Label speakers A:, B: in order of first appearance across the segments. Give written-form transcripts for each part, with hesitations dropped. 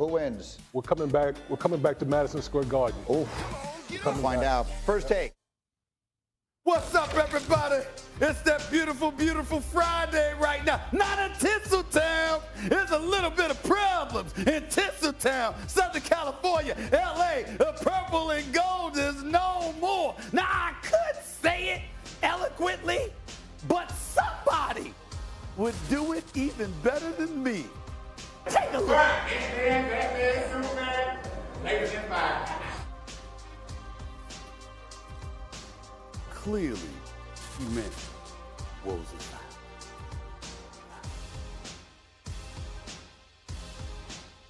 A: Who wins?
B: We're coming back. We're coming back to Madison Square Garden.
A: Oh, come find out. First take.
C: What's up, everybody? It's that beautiful, beautiful Friday right now. Not in Tinseltown. There's a little bit of problems in Tinseltown, Southern California, LA. The purple and gold is no more. Now, I could say it eloquently, but somebody would do it even better than me. Take a look.
D: Batman, Superman, Lakers in 5.
C: Clearly, he meant Wolves in 5.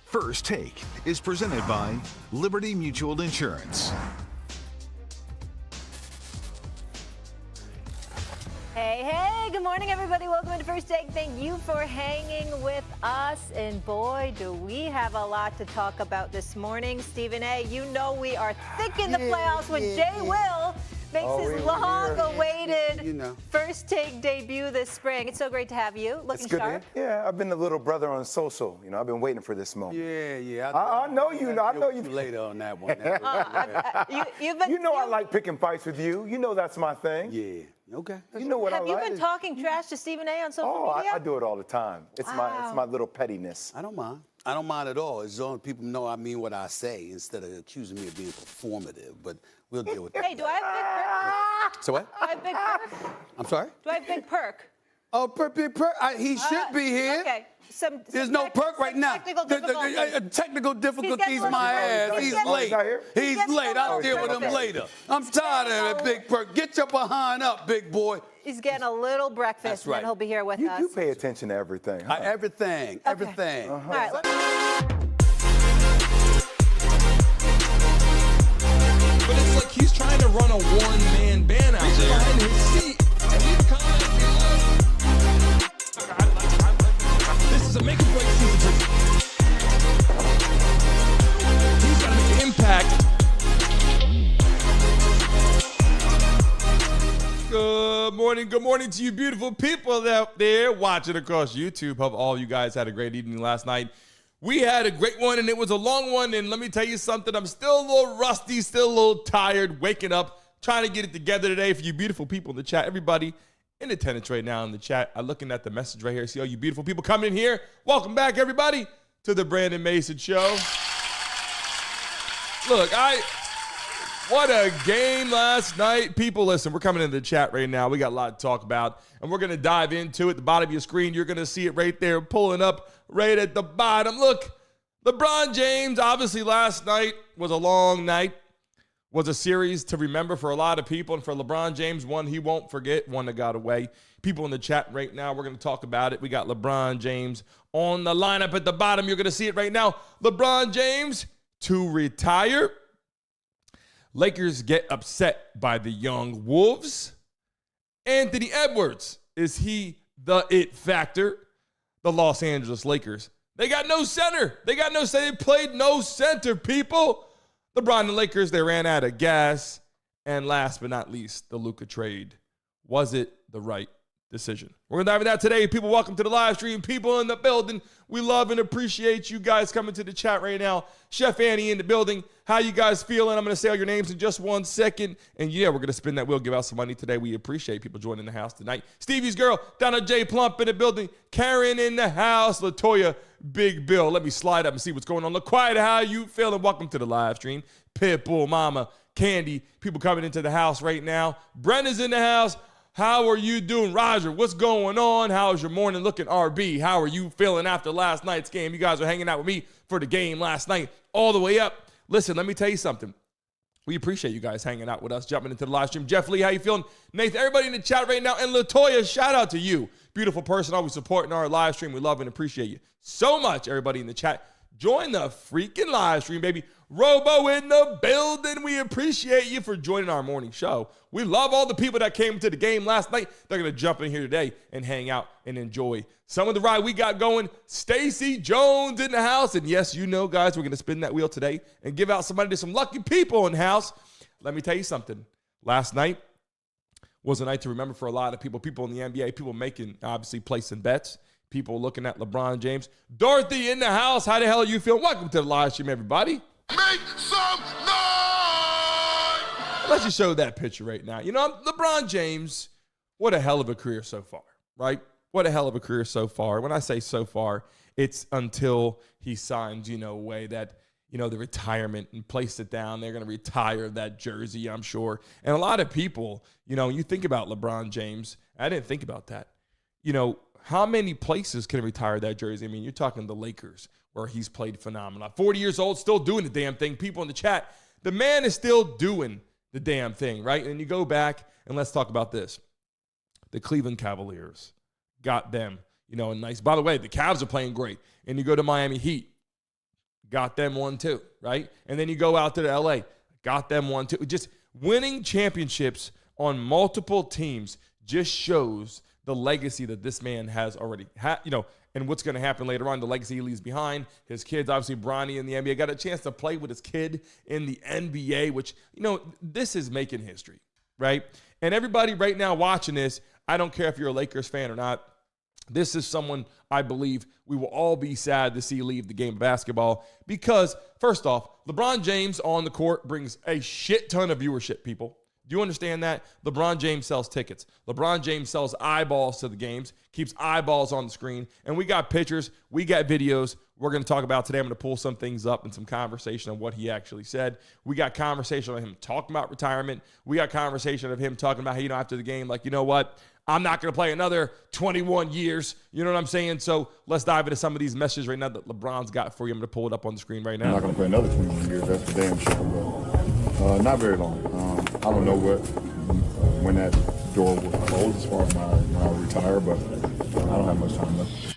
E: First Take is presented by Liberty Mutual Insurance.
F: Hey, good morning, everybody. Welcome to First Take. Thank you for hanging with us. And boy, do we have a lot to talk about this morning. Stephen A., you know we are thick in the playoffs when Jay Will makes his long-awaited First Take debut this spring. It's so great to have you. Looking sharp.
G: Yeah, I've been the little brother on social. I've been waiting for this moment.
C: Yeah.
G: I know you. I know you.
C: Later on that one.
G: I like picking fights with you. You know that's my thing.
C: Yeah. Okay.
G: You know what I like.
F: Have you been talking trash to Stephen A. on social media?
G: I do it all the time. It's my little pettiness.
C: I don't mind. I don't mind at all. As long as people know I mean what I say instead of accusing me of being performative. But we'll deal with that.
F: Hey, do I have big perk?
C: So what?
F: Do I have big perk?
C: I'm sorry?
F: Do I have big perk?
C: Oh, big perk. He should be here.
F: Okay.
C: There's no perk right now. Technical difficulties, my ass. He's late. He's late. I'll deal with him later. I'm tired of that big perk. Get your behind up, big boy.
F: He's getting a little breakfast,
C: That's right.
F: and he'll be here with us.
G: You pay attention to everything. Huh?
C: Everything.
F: All right,
H: But it's like he's trying to run a one-man band out there. Behind his seat. And leave a comment below. This is a make-or-break season. He's got to make an impact. Good morning to you beautiful people out there watching across YouTube. Hope all you guys had a great evening last night. We had a great one, and it was a long one, and let me tell you something. I'm still a little rusty, still a little tired, waking up, trying to get it together today for you beautiful people in the chat. Everybody in attendance right now in the chat. I'm looking at the message right here. See all you beautiful people coming in here. Welcome back, everybody, to the Brandon Mason Show. Look, what a game last night. People, listen, we're coming into the chat right now. We got a lot to talk about, and we're going to dive into it. At the bottom of your screen, you're going to see it right there, pulling up right at the bottom. Look, LeBron James, obviously last night was a long night, was a series to remember for a lot of people, and for LeBron James, one he won't forget, one that got away. People in the chat right now, we're going to talk about it. We got LeBron James on the lineup at the bottom. You're going to see it right now. LeBron James to retire. Lakers get upset by the young Wolves. Anthony Edwards, is he the it factor? The Los Angeles Lakers, they got no center. They played no center, people. LeBron and the Lakers, they ran out of gas. And last but not least, the Luka trade. Was it the right decision? We're going to dive into that today. People, welcome to the live stream. People in the building, we love and appreciate you guys coming to the chat right now. Chef Annie in the building. How you guys feeling? I'm going to say all your names in just 1 second. And yeah, we're going to spin that wheel, give out some money today. We appreciate people joining the house tonight. Stevie's girl, Donna J. Plump in the building. Karen in the house. Latoya, Big Bill. Let me slide up and see what's going on. Look quiet, how you feeling? Welcome to the live stream. Pitbull, Mama, Candy, people coming into the house right now. Brenda's in the house. How are you doing? Roger, what's going on? How's your morning looking? RB, how are you feeling after last night's game? You guys are hanging out with me for the game last night all the way up. Listen, let me tell you something. We appreciate you guys hanging out with us, jumping into the live stream. Jeff Lee, how you feeling? Nathan, everybody in the chat right now. And Latoya, shout out to you. Beautiful person, always supporting our live stream. We love and appreciate you so much, everybody in the chat. Join the freaking live stream, baby. Robo in the building. We appreciate you for joining our morning show. We love all the people that came to the game last night. They're going to jump in here today and hang out and enjoy some of the ride we got going. Stacy Jones in the house. And yes, you know, guys, we're going to spin that wheel today and give out some money to some lucky people in the house. Let me tell you something. Last night was a night to remember for a lot of people. People in the NBA, people making, obviously, placing bets. people looking at LeBron James. Dorothy in the house. How the hell are you feeling? Welcome to the live stream, everybody.
I: Make some noise!
H: Let's just show that picture right now. You know, LeBron James, what a hell of a career so far, right? What a hell of a career so far. When I say so far, it's until he signs, a way that, the retirement and place it down. They're going to retire that jersey, I'm sure. And a lot of people, you think about LeBron James. I didn't think about that. How many places can retire that jersey? I mean, you're talking the Lakers, where he's played phenomenal. 40 years old, still doing the damn thing. People in the chat, the man is still doing the damn thing, right? And you go back, and let's talk about this. The Cleveland Cavaliers got them, a nice. By the way, the Cavs are playing great. And you go to Miami Heat, got them one too, right? And then you go out to the LA, got them one too. Just winning championships on multiple teams just shows the legacy that this man has already had, and what's going to happen later on, the legacy he leaves behind. His kids, obviously, Bronny in the NBA, got a chance to play with his kid in the NBA, which, this is making history, right? And everybody right now watching this, I don't care if you're a Lakers fan or not, this is someone I believe we will all be sad to see leave the game of basketball because, first off, LeBron James on the court brings a shit ton of viewership, people. Do you understand that? LeBron James sells tickets. LeBron James sells eyeballs to the games, keeps eyeballs on the screen. And we got pictures, we got videos we're going to talk about today. I'm going to pull some things up and some conversation on what he actually said. We got conversation on him talking about retirement. We got conversation of him talking about, hey, after the game, like, you know what? I'm not going to play another 21 years. You know what I'm saying? So let's dive into some of these messages right now that LeBron's got for you. I'm going to pull it up on the screen right now.
J: I'm not going to play another 21 years. That's for damn sure. But not very long. I don't know when that door will close as far as when I retire, but I don't have much time left.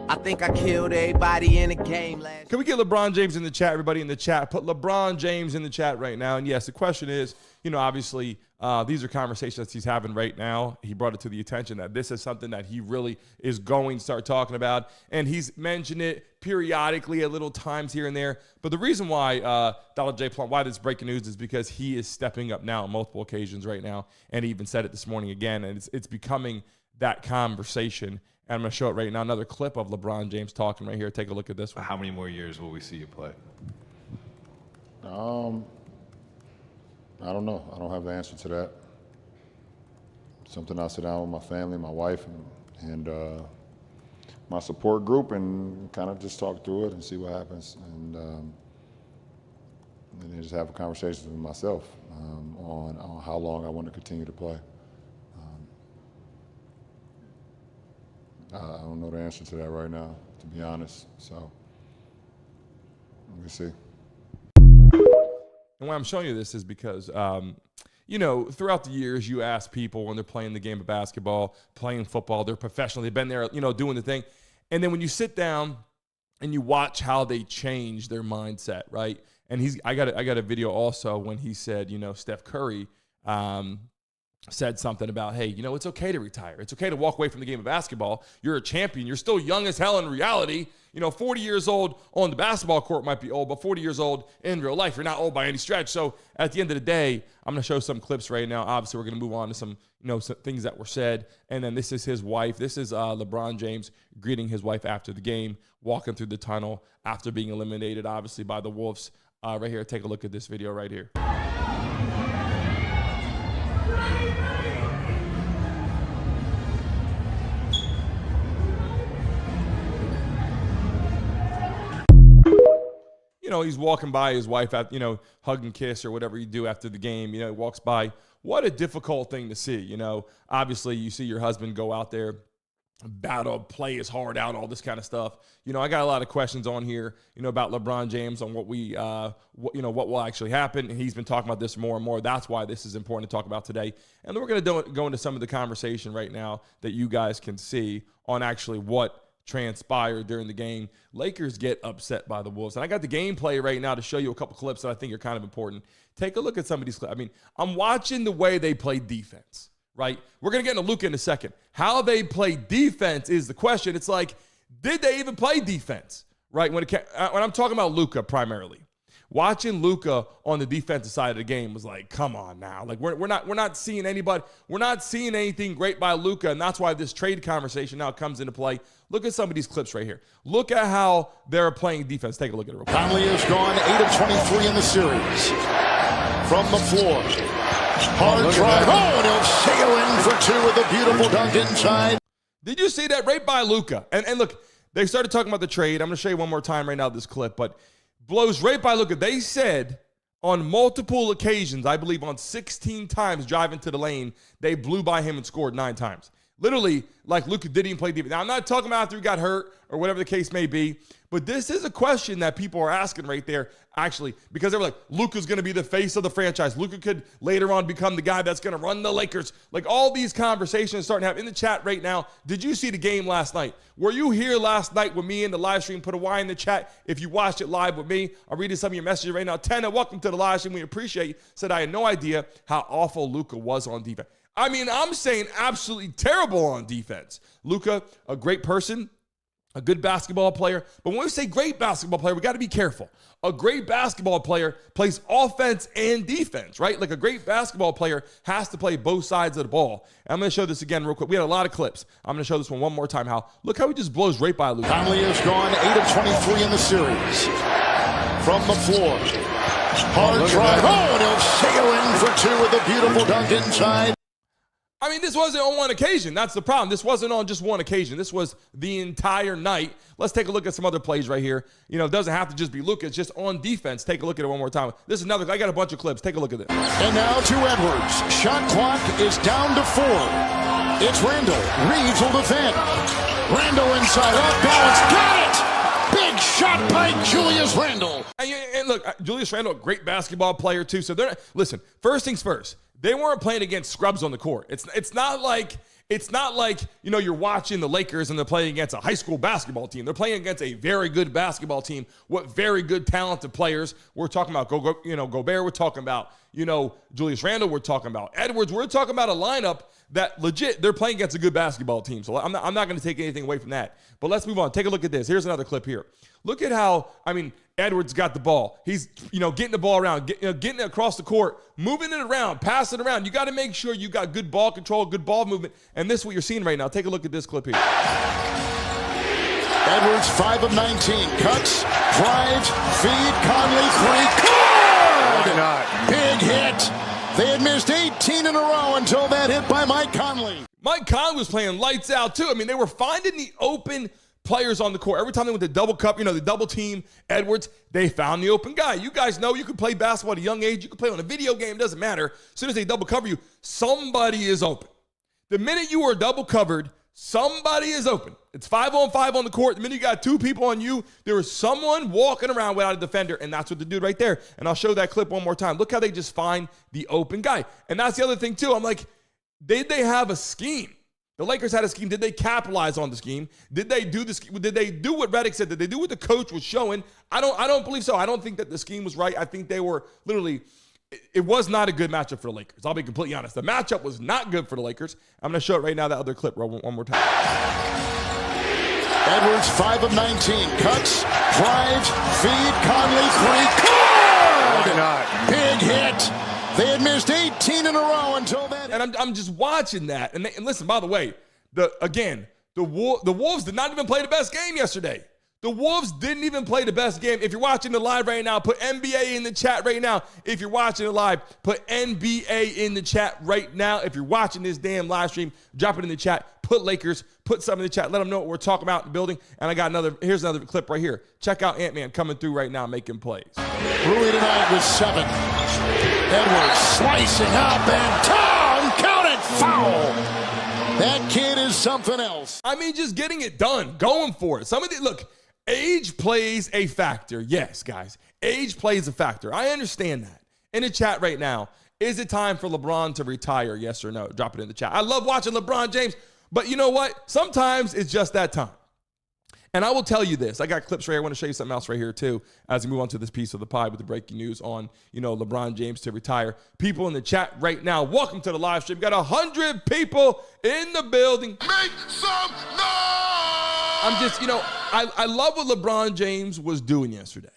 K: I think I killed everybody in the game last.
H: Can we get LeBron James in the chat? Everybody in the chat, put LeBron James in the chat right now. And yes, the question is, obviously, these are conversations he's having right now. He brought it to the attention that this is something that he really is going to start talking about. And he's mentioned it periodically at little times here and there. But the reason why Donald J. Plum, why this breaking news is because he is stepping up now on multiple occasions right now. And he even said it this morning again. And it's becoming that conversation. And I'm going to show it right now. Another clip of LeBron James talking right here. Take a look at this one.
L: How many more years will we see you play?
J: I don't know. I don't have the answer to that. Something I'll sit down with my family, my wife, and my support group and kind of just talk through it and see what happens. And then just have a conversation with myself on how long I want to continue to play. I don't know the answer to that right now, to be honest. So, let me see.
H: And why I'm showing you this is because, throughout the years, you ask people when they're playing the game of basketball, playing football, they're professional, they've been there, doing the thing. And then when you sit down and you watch how they change their mindset, right? And I got a video also when he said, Steph Curry, said something about, hey, it's okay to retire. It's okay to walk away from the game of basketball. You're a champion. You're still young as hell in reality. 40 years old on the basketball court might be old, but 40 years old in real life, you're not old by any stretch. So at the end of the day, I'm going to show some clips right now. Obviously, we're going to move on to some, some things that were said. And then this is his wife. This is LeBron James greeting his wife after the game, walking through the tunnel after being eliminated, obviously, by the Wolves. Right here, take a look at this video right here. He's walking by his wife, hug and kiss or whatever you do after the game. He walks by. What a difficult thing to see. Obviously, you see your husband go out there battle, play his heart out, all this kind of stuff. I got a lot of questions on here, about LeBron James, on what what will actually happen. And he's been talking about this more and more. That's why this is important to talk about today. And then we're going to go into some of the conversation right now that you guys can see on actually what transpired during the game. Lakers get upset by the Wolves. And I got the gameplay right now to show you a couple clips that I think are kind of important. Take a look at some of these clips. I mean, I'm watching the way they play defense, right? We're going to get into Luka in a second. How they play defense is the question. It's like, did they even play defense, right? When I'm talking about Luka primarily, watching Luka on the defensive side of the game was like, come on now. Like, we're not seeing anybody. We're not seeing anything great by Luka, and that's why this trade conversation now comes into play. Look at some of these clips right here. Look at how they're playing defense. Take a look at it real quick.
I: Conley has gone 8 of 23 in the series. From the floor. Hard drive. Oh, and he'll sail in for two with a beautiful dunk inside.
H: Did you see that right by Luka? And look, they started talking about the trade. I'm going to show you one more time right now this clip, but blows right by Luka. They said on multiple occasions, I believe on 16 times driving to the lane, they blew by him and scored 9 times. Literally, like Luka didn't even play defense. Now, I'm not talking about after he got hurt or whatever the case may be, but this is a question that people are asking right there, actually, because they were like, Luka's going to be the face of the franchise. Luka could later on become the guy that's going to run the Lakers. Like, all these conversations starting to happen in the chat right now. Did you see the game last night? Were you here last night with me in the live stream? Put a Y in the chat if you watched it live with me. I'm reading some of your messages right now. Tanner, welcome to the live stream. We appreciate you. Said I had no idea how awful Luka was on defense. I mean, I'm saying absolutely terrible on defense. Luka, a great person, a good basketball player. But when we say great basketball player, we got to be careful. A great basketball player plays offense and defense, right? Like, a great basketball player has to play both sides of the ball. And I'm going to show this again real quick. We had a lot of clips. I'm going to show this one more time. Look how he just blows right by Luka.
I: Conley has gone 8 of 23 in the series. From the floor. Hard drive. Oh, and he'll sail in for two with a beautiful dunk inside.
H: I mean, this wasn't on one occasion. That's the problem. This wasn't on just one occasion. This was the entire night. Let's take a look at some other plays right here. It doesn't have to just be Luka. It's just on defense. Take a look at it one more time. This is another. I got a bunch of clips. Take a look at this.
I: And now to Edwards. Shot clock is down to 4. It's Randle. Reeves will defend. Randle inside. Off balance. Got it! Big shot by Julius Randle.
H: And look, Julius Randle, great basketball player too. So listen, first things first. They weren't playing against scrubs on the court. It's not like you're watching the Lakers and they're playing against a high school basketball team. They're playing against a very good basketball team with very good talented players. We're talking about Gobert. We're talking about Julius Randle. We're talking about Edwards. We're talking about a lineup that legit they're playing against a good basketball team. So I'm not going to take anything away from that. But let's move on. Take a look at this. Here's another clip here. Look at how Edwards got the ball. He's getting the ball around, getting it across the court, moving it around, passing it around. You got to make sure you got good ball control, good ball movement, and this is what you're seeing right now. Take a look at this clip here.
I: Edwards 5 of 19, cuts, drives, feed, Conley 3, good! Big hit. They had missed 18 in a row until that hit by Mike Conley.
H: Mike Conley was playing lights out too. I mean, they were finding the open players on the court. Every time they went to double cup, the double team Edwards, they found the open guy. You guys know you can play basketball at a young age. You can play on a video game. It doesn't matter. As soon as they double cover you, somebody is open. The minute you are double covered, somebody is open. It's 5-on-5 on the court. The minute you got 2 people on you, there is someone walking around without a defender, and that's what they did right there. And I'll show that clip one more time. Look how they just find the open guy. And that's the other thing, too. I'm like, did they have a scheme? The Lakers had a scheme. Did they capitalize on the scheme? Did they do the scheme? Did they do what Redick said? Did they do what the coach was showing? I don't believe so. I don't think that the scheme was right. I think they were literally, it was not a good matchup for the Lakers. I'll be completely honest. The matchup was not good for the Lakers. I'm going to show it right now, that other clip one more time.
I: Edwards 5 of 19, cuts, drives, feed, Conley 3, good! Big hit. They had missed 18 in a row until then.
H: And I'm just watching that. And listen, by the way, the Wolves did not even play the best game yesterday. The Wolves didn't even play the best game. If you're watching the live right now, put NBA in the chat right now. If you're watching it live, put NBA in the chat right now. If you're watching this damn live stream, drop it in the chat. Put Lakers, put something in the chat. Let them know what we're talking about in the building. And here's another clip right here. Check out Ant-Man coming through right now making plays.
I: Rui tonight with 7. Edwards slicing up and down. Count it, foul. That kid is something else.
H: I mean, just getting it done, going for it. Look, age plays a factor. Yes, guys, age plays a factor. I understand that. In the chat right now, is it time for LeBron to retire? Yes or no? Drop it in the chat. I love watching LeBron James, but you know what? Sometimes it's just that time. And I will tell you this. I got clips right here. I want to show you something else right here, too, as we move on to this piece of the pie with the breaking news on, LeBron James to retire. People in the chat right now, welcome to the live stream. We've got 100 people in the building.
I: Make some noise!
H: I'm just, I love what LeBron James was doing yesterday.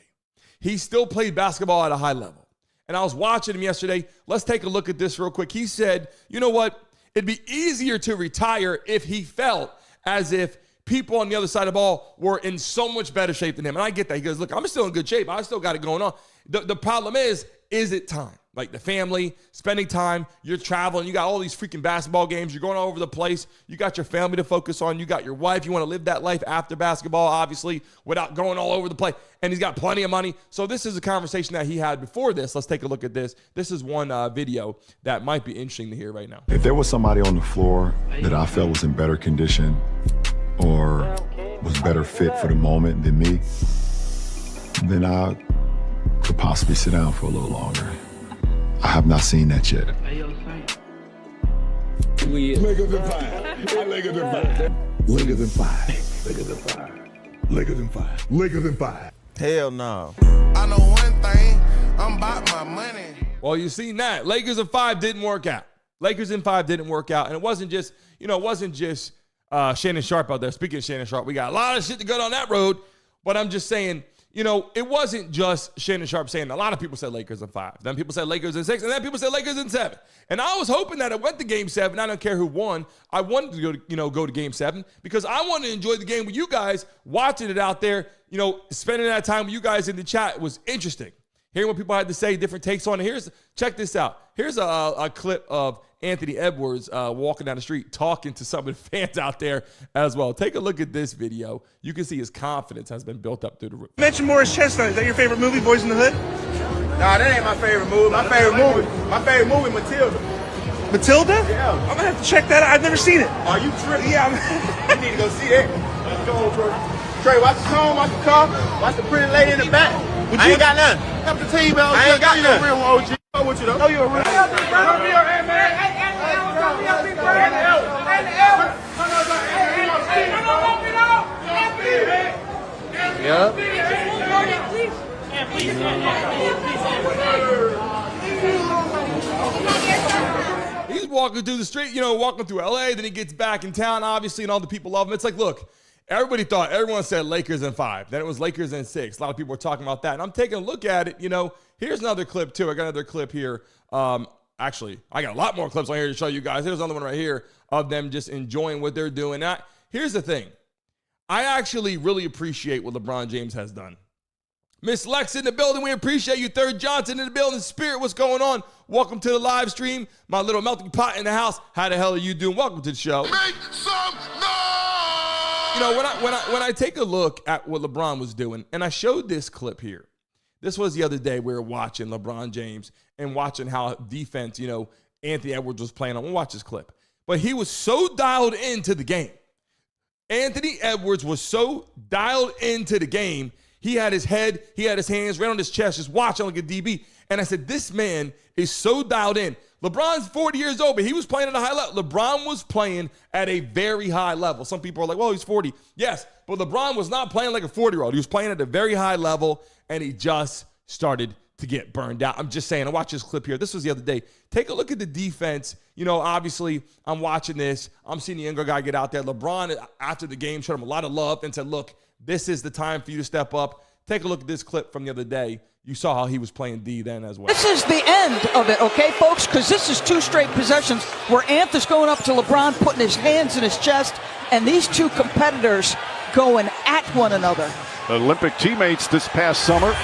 H: He still played basketball at a high level. And I was watching him yesterday. Let's take a look at this real quick. He said, you know what? It'd be easier to retire if he felt as if people on the other side of the ball were in so much better shape than him. And I get that. He goes, look, I'm still in good shape. I still got it going on. The problem is it time? Like the family, spending time, you're traveling, you got all these freaking basketball games, you're going all over the place, you got your family to focus on, you got your wife, you want to live that life after basketball, obviously, without going all over the place. And he's got plenty of money. So this is a conversation that he had before this. Let's take a look at this. This is one video that might be interesting to hear right now.
J: If there was somebody on the floor that I felt was in better condition or was better fit for the moment than me, then I could possibly sit down for a little longer. I have not seen that yet.
C: Bigger than five. Bigger than five. Bigger than five. Bigger than five. Bigger than five. Bigger than five.
K: Hell no.
I: I know one thing, I'm about my money.
H: Well, you seen that. Lakers in 5 didn't work out. Lakers in 5 didn't work out. And it wasn't just, Shannon Sharp out there. Speaking of Shannon Sharp, we got a lot of shit to go down that road. But I'm just saying, it wasn't just Shannon Sharp saying. A lot of people said Lakers in 5. Then people said Lakers in 6. And then people said Lakers in 7. And I was hoping that it went to Game 7. I don't care who won. I wanted to go to Game 7 because I wanted to enjoy the game with you guys, watching it out there. Spending that time with you guys in the chat was interesting. Hearing what people had to say, different takes on it. Check this out. Here's a clip of Anthony Edwards walking down the street talking to some of the fans out there as well. Take a look at this video. You can see his confidence has been built up through the roof.
M: You mentioned Morris Chestnut. Is that your favorite movie, Boys in the Hood?
D: Nah, that ain't my favorite movie. My favorite movie, Matilda.
M: Matilda?
D: Yeah.
M: I'm going to have to check that out. I've never seen it.
D: Are you tripping?
M: Yeah.
D: You need to go see that. Let's go, Trey. Trey, watch the song, watch the car, watch the pretty lady in the back. I ain't got nothing. Help the team out. I ain't got nothing. Real OG. Know what you know? Oh, you're a real
H: He's walking through the street, walking through LA, then he gets back in town, obviously, and all the people love him. It's like, look, everyone said Lakers in 5. Then it was Lakers in 6. A lot of people were talking about that. And I'm taking a look at it, Here's another clip, too. I got another clip here. Actually, I got a lot more clips on here to show you guys. Here's another one right here of them just enjoying what they're doing. Now, here's the thing. I actually really appreciate what LeBron James has done. Miss Lex in the building. We appreciate you. Third Johnson in the building. Spirit, what's going on? Welcome to the live stream. My little melting pot in the house. How the hell are you doing? Welcome to the show.
I: Make some noise!
H: When I take a look at what LeBron was doing, and I showed this clip here. This was the other day we were watching LeBron James and watching how defense, Anthony Edwards was playing. I'm going to watch this clip. But he was so dialed into the game. Anthony Edwards was so dialed into the game. He had his head, he had his hands right on his chest, just watching like a DB. And I said, this man is so dialed in. LeBron's 40 years old, but he was playing at a high level. LeBron was playing at a very high level. Some people are like, well, he's 40. Yes, but LeBron was not playing like a 40-year-old. He was playing at a very high level, and he just started to get burned out. I'm just saying, I watched this clip here. This was the other day. Take a look at the defense. Obviously, I'm watching this. I'm seeing the younger guy get out there. LeBron, after the game, showed him a lot of love and said, look, this is the time for you to step up. Take a look at this clip from the other day. You saw how he was playing D then as well.
N: This is the end of it, okay, folks? Because this is 2 straight possessions where Anthony's going up to LeBron, putting his hands in his chest, and these 2 competitors going at one another.
I: Olympic teammates this past summer.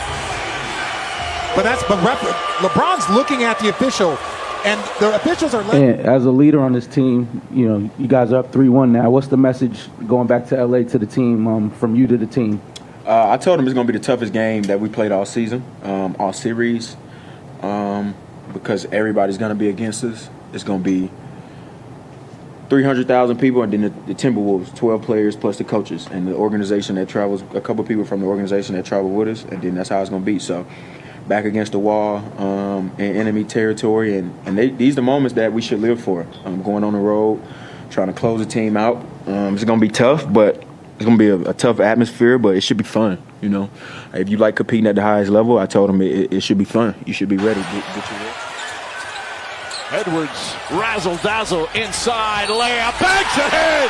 O: But LeBron's looking at the official, and the officials are
P: letting. As a leader on this team, you guys are up 3-1 now. What's the message going back to LA to the team, from you to the team?
Q: I told him it's going to be the toughest game that we played all season, all series, because everybody's going to be against us. It's going to be 300,000 people, and then the Timberwolves, 12 players plus the coaches and the organization that travels, a couple people from the organization that travel with us, and then that's how it's going to be. So back against the wall in enemy territory, and these are the moments that we should live for. Going on the road, trying to close the team out. It's going to be tough, but it's going to be a tough atmosphere, but it should be fun, you know. If you like competing at the highest level, I told them it should be fun. You should be ready. Get your ready.
I: Edwards, razzle-dazzle, inside, layup, banks it in!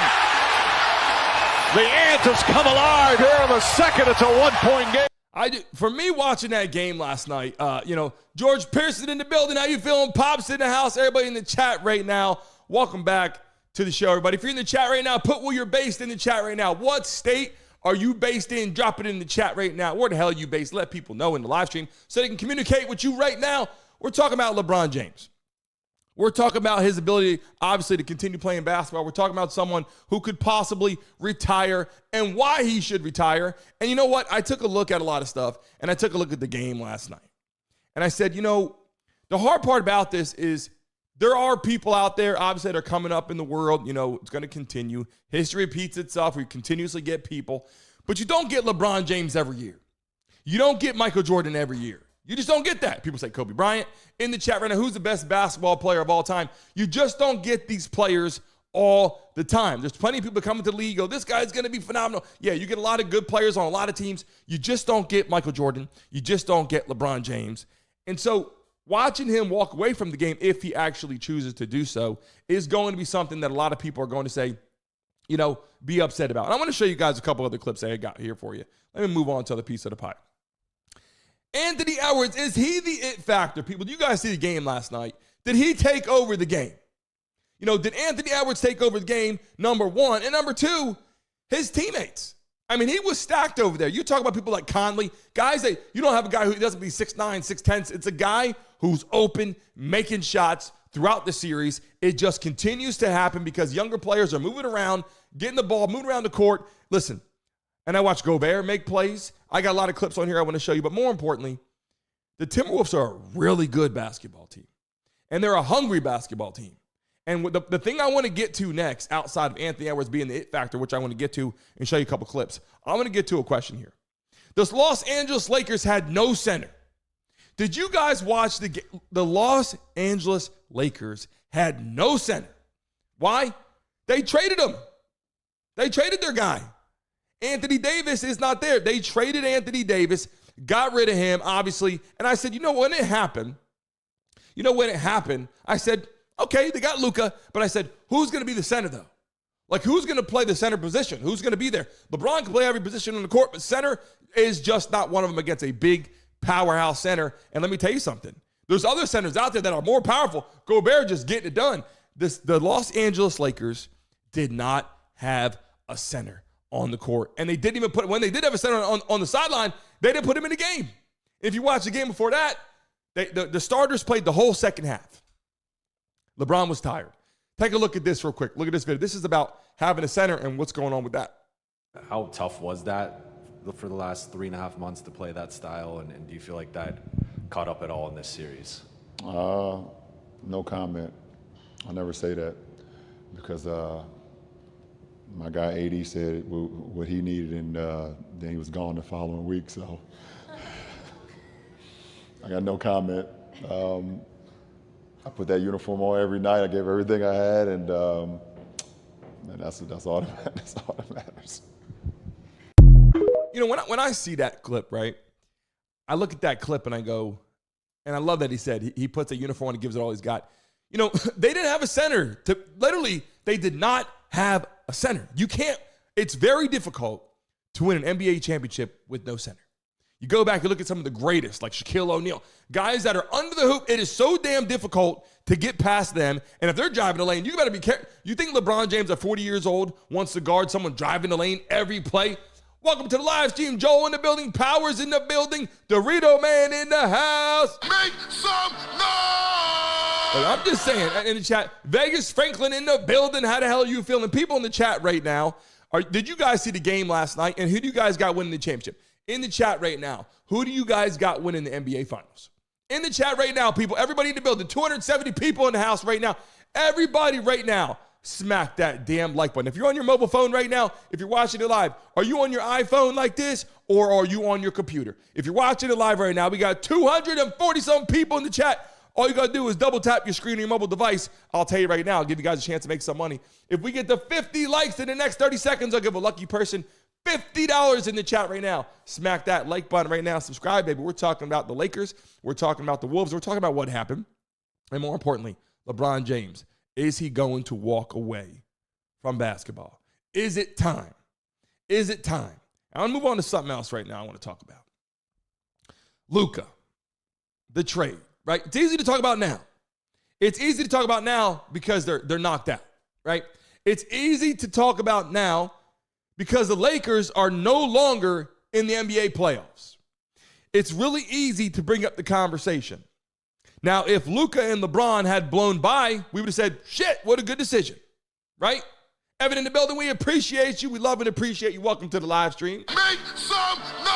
I: The Anthems come alive here in the second. It's a 1-point game.
H: For me, watching that game last night, George Pearson in the building. How you feeling? Pops in the house. Everybody in the chat right now. Welcome back to the show, everybody. If you're in the chat right now, put where you're based in the chat right now. What state are you based in? Drop it in the chat right now. Where the hell are you based? Let people know in the live stream so they can communicate with you right now. We're talking about LeBron James. We're talking about his ability, obviously, to continue playing basketball. We're talking about someone who could possibly retire and why he should retire. And you know what? I took a look at a lot of stuff, and I took a look at the game last night. And I said, the hard part about this is there are people out there, obviously, that are coming up in the world. It's going to continue. History repeats itself. We continuously get people. But you don't get LeBron James every year. You don't get Michael Jordan every year. You just don't get that. People say Kobe Bryant. In the chat right now, who's the best basketball player of all time? You just don't get these players all the time. There's plenty of people coming to the league, go, this guy's going to be phenomenal. Yeah, you get a lot of good players on a lot of teams. You just don't get Michael Jordan. You just don't get LeBron James. And so watching him walk away from the game, if he actually chooses to do so, is going to be something that a lot of people are going to say, be upset about. And I want to show you guys a couple other clips that I got here for you. Let me move on to the piece of the pie. Anthony Edwards, is he the it factor? People, you guys see the game last night. Did he take over the game? Did Anthony Edwards take over the game, number one? And number two, his teammates. I mean, he was stacked over there. You talk about people like Conley, guys that you don't have a guy who doesn't be 6'9", 6'10". It's a guy who's open, making shots throughout the series. It just continues to happen because younger players are moving around, getting the ball, moving around the court. Listen, and I watch Gobert make plays. I got a lot of clips on here I want to show you. But more importantly, the Timberwolves are a really good basketball team. And they're a hungry basketball team. And the thing I want to get to next, outside of Anthony Edwards being the it factor, which I want to get to and show you a couple clips, I want to get to a question here. The Los Angeles Lakers had no center. Did you guys watch the game? The Los Angeles Lakers had no center. Why? They traded him. They traded their guy. Anthony Davis is not there. They traded Anthony Davis, got rid of him, obviously. And I said, when it happened, I said, okay, they got Luka, but I said, who's going to be the center, though? Like, who's going to play the center position? Who's going to be there? LeBron can play every position on the court, but center is just not one of them against a big powerhouse center. And let me tell you something. There's other centers out there that are more powerful. Gobert just getting it done. The Los Angeles Lakers did not have a center on the court. And they didn't even when they did have a center on the sideline, they didn't put him in the game. If you watch the game before that, the starters played the whole second half. LeBron was tired. Take a look at this real quick. Look at this video. This is about having a center and what's going on with that.
L: How tough was that for the last 3.5 months to play that style? And do you feel like that caught up at all in this series?
J: No comment. I'll never say that because my guy AD said what he needed, and then he was gone the following week. So I got no comment. I put that uniform on every night. I gave everything I had, and that's all that matters.
H: When I see that clip, right, I look at that clip and I go, and I love that he said he puts a uniform on and gives it all he's got. They didn't have a center. They did not have a center. It's very difficult to win an NBA championship with no center. You go back and look at some of the greatest, like Shaquille O'Neal, guys that are under the hoop. It is so damn difficult to get past them. And if they're driving the lane, you better be careful. You think LeBron James at 40 years old wants to guard someone driving the lane every play? Welcome to the live stream. Joel in the building, Powers in the building, Dorito Man in the house.
I: Make some noise!
H: But I'm just saying, in the chat, Vegas Franklin in the building. How the hell are you feeling? People in the chat right now, did you guys see the game last night? And who do you guys got winning the championship? In the chat right now, who do you guys got winning the NBA Finals? In the chat right now, people, everybody in the building, 270 people in the house right now. Everybody right now, smack that damn like button. If you're on your mobile phone right now, if you're watching it live, are you on your iPhone like this or are you on your computer? If you're watching it live right now, we got 240-some people in the chat. All you got to do is double tap your screen on your mobile device. I'll tell you right now, I'll give you guys a chance to make some money. If we get to 50 likes in the next 30 seconds, I'll give a lucky person $50 in the chat right now. Smack that like button right now. Subscribe, baby. We're talking about the Lakers. We're talking about the Wolves. We're talking about what happened. And more importantly, LeBron James. Is he going to walk away from basketball? Is it time? Is it time? I'm going to move on to something else right now I want to talk about. Luka, the trade, right? It's easy to talk about now. It's easy to talk about now because they're knocked out, right? It's easy to talk about now because the Lakers are no longer in the NBA playoffs. It's really easy to bring up the conversation. Now, if Luka and LeBron had blown by, we would have said, shit, what a good decision, right? Evan in the building, we appreciate you. We love and appreciate you. Welcome to the live stream.
I: Make some noise!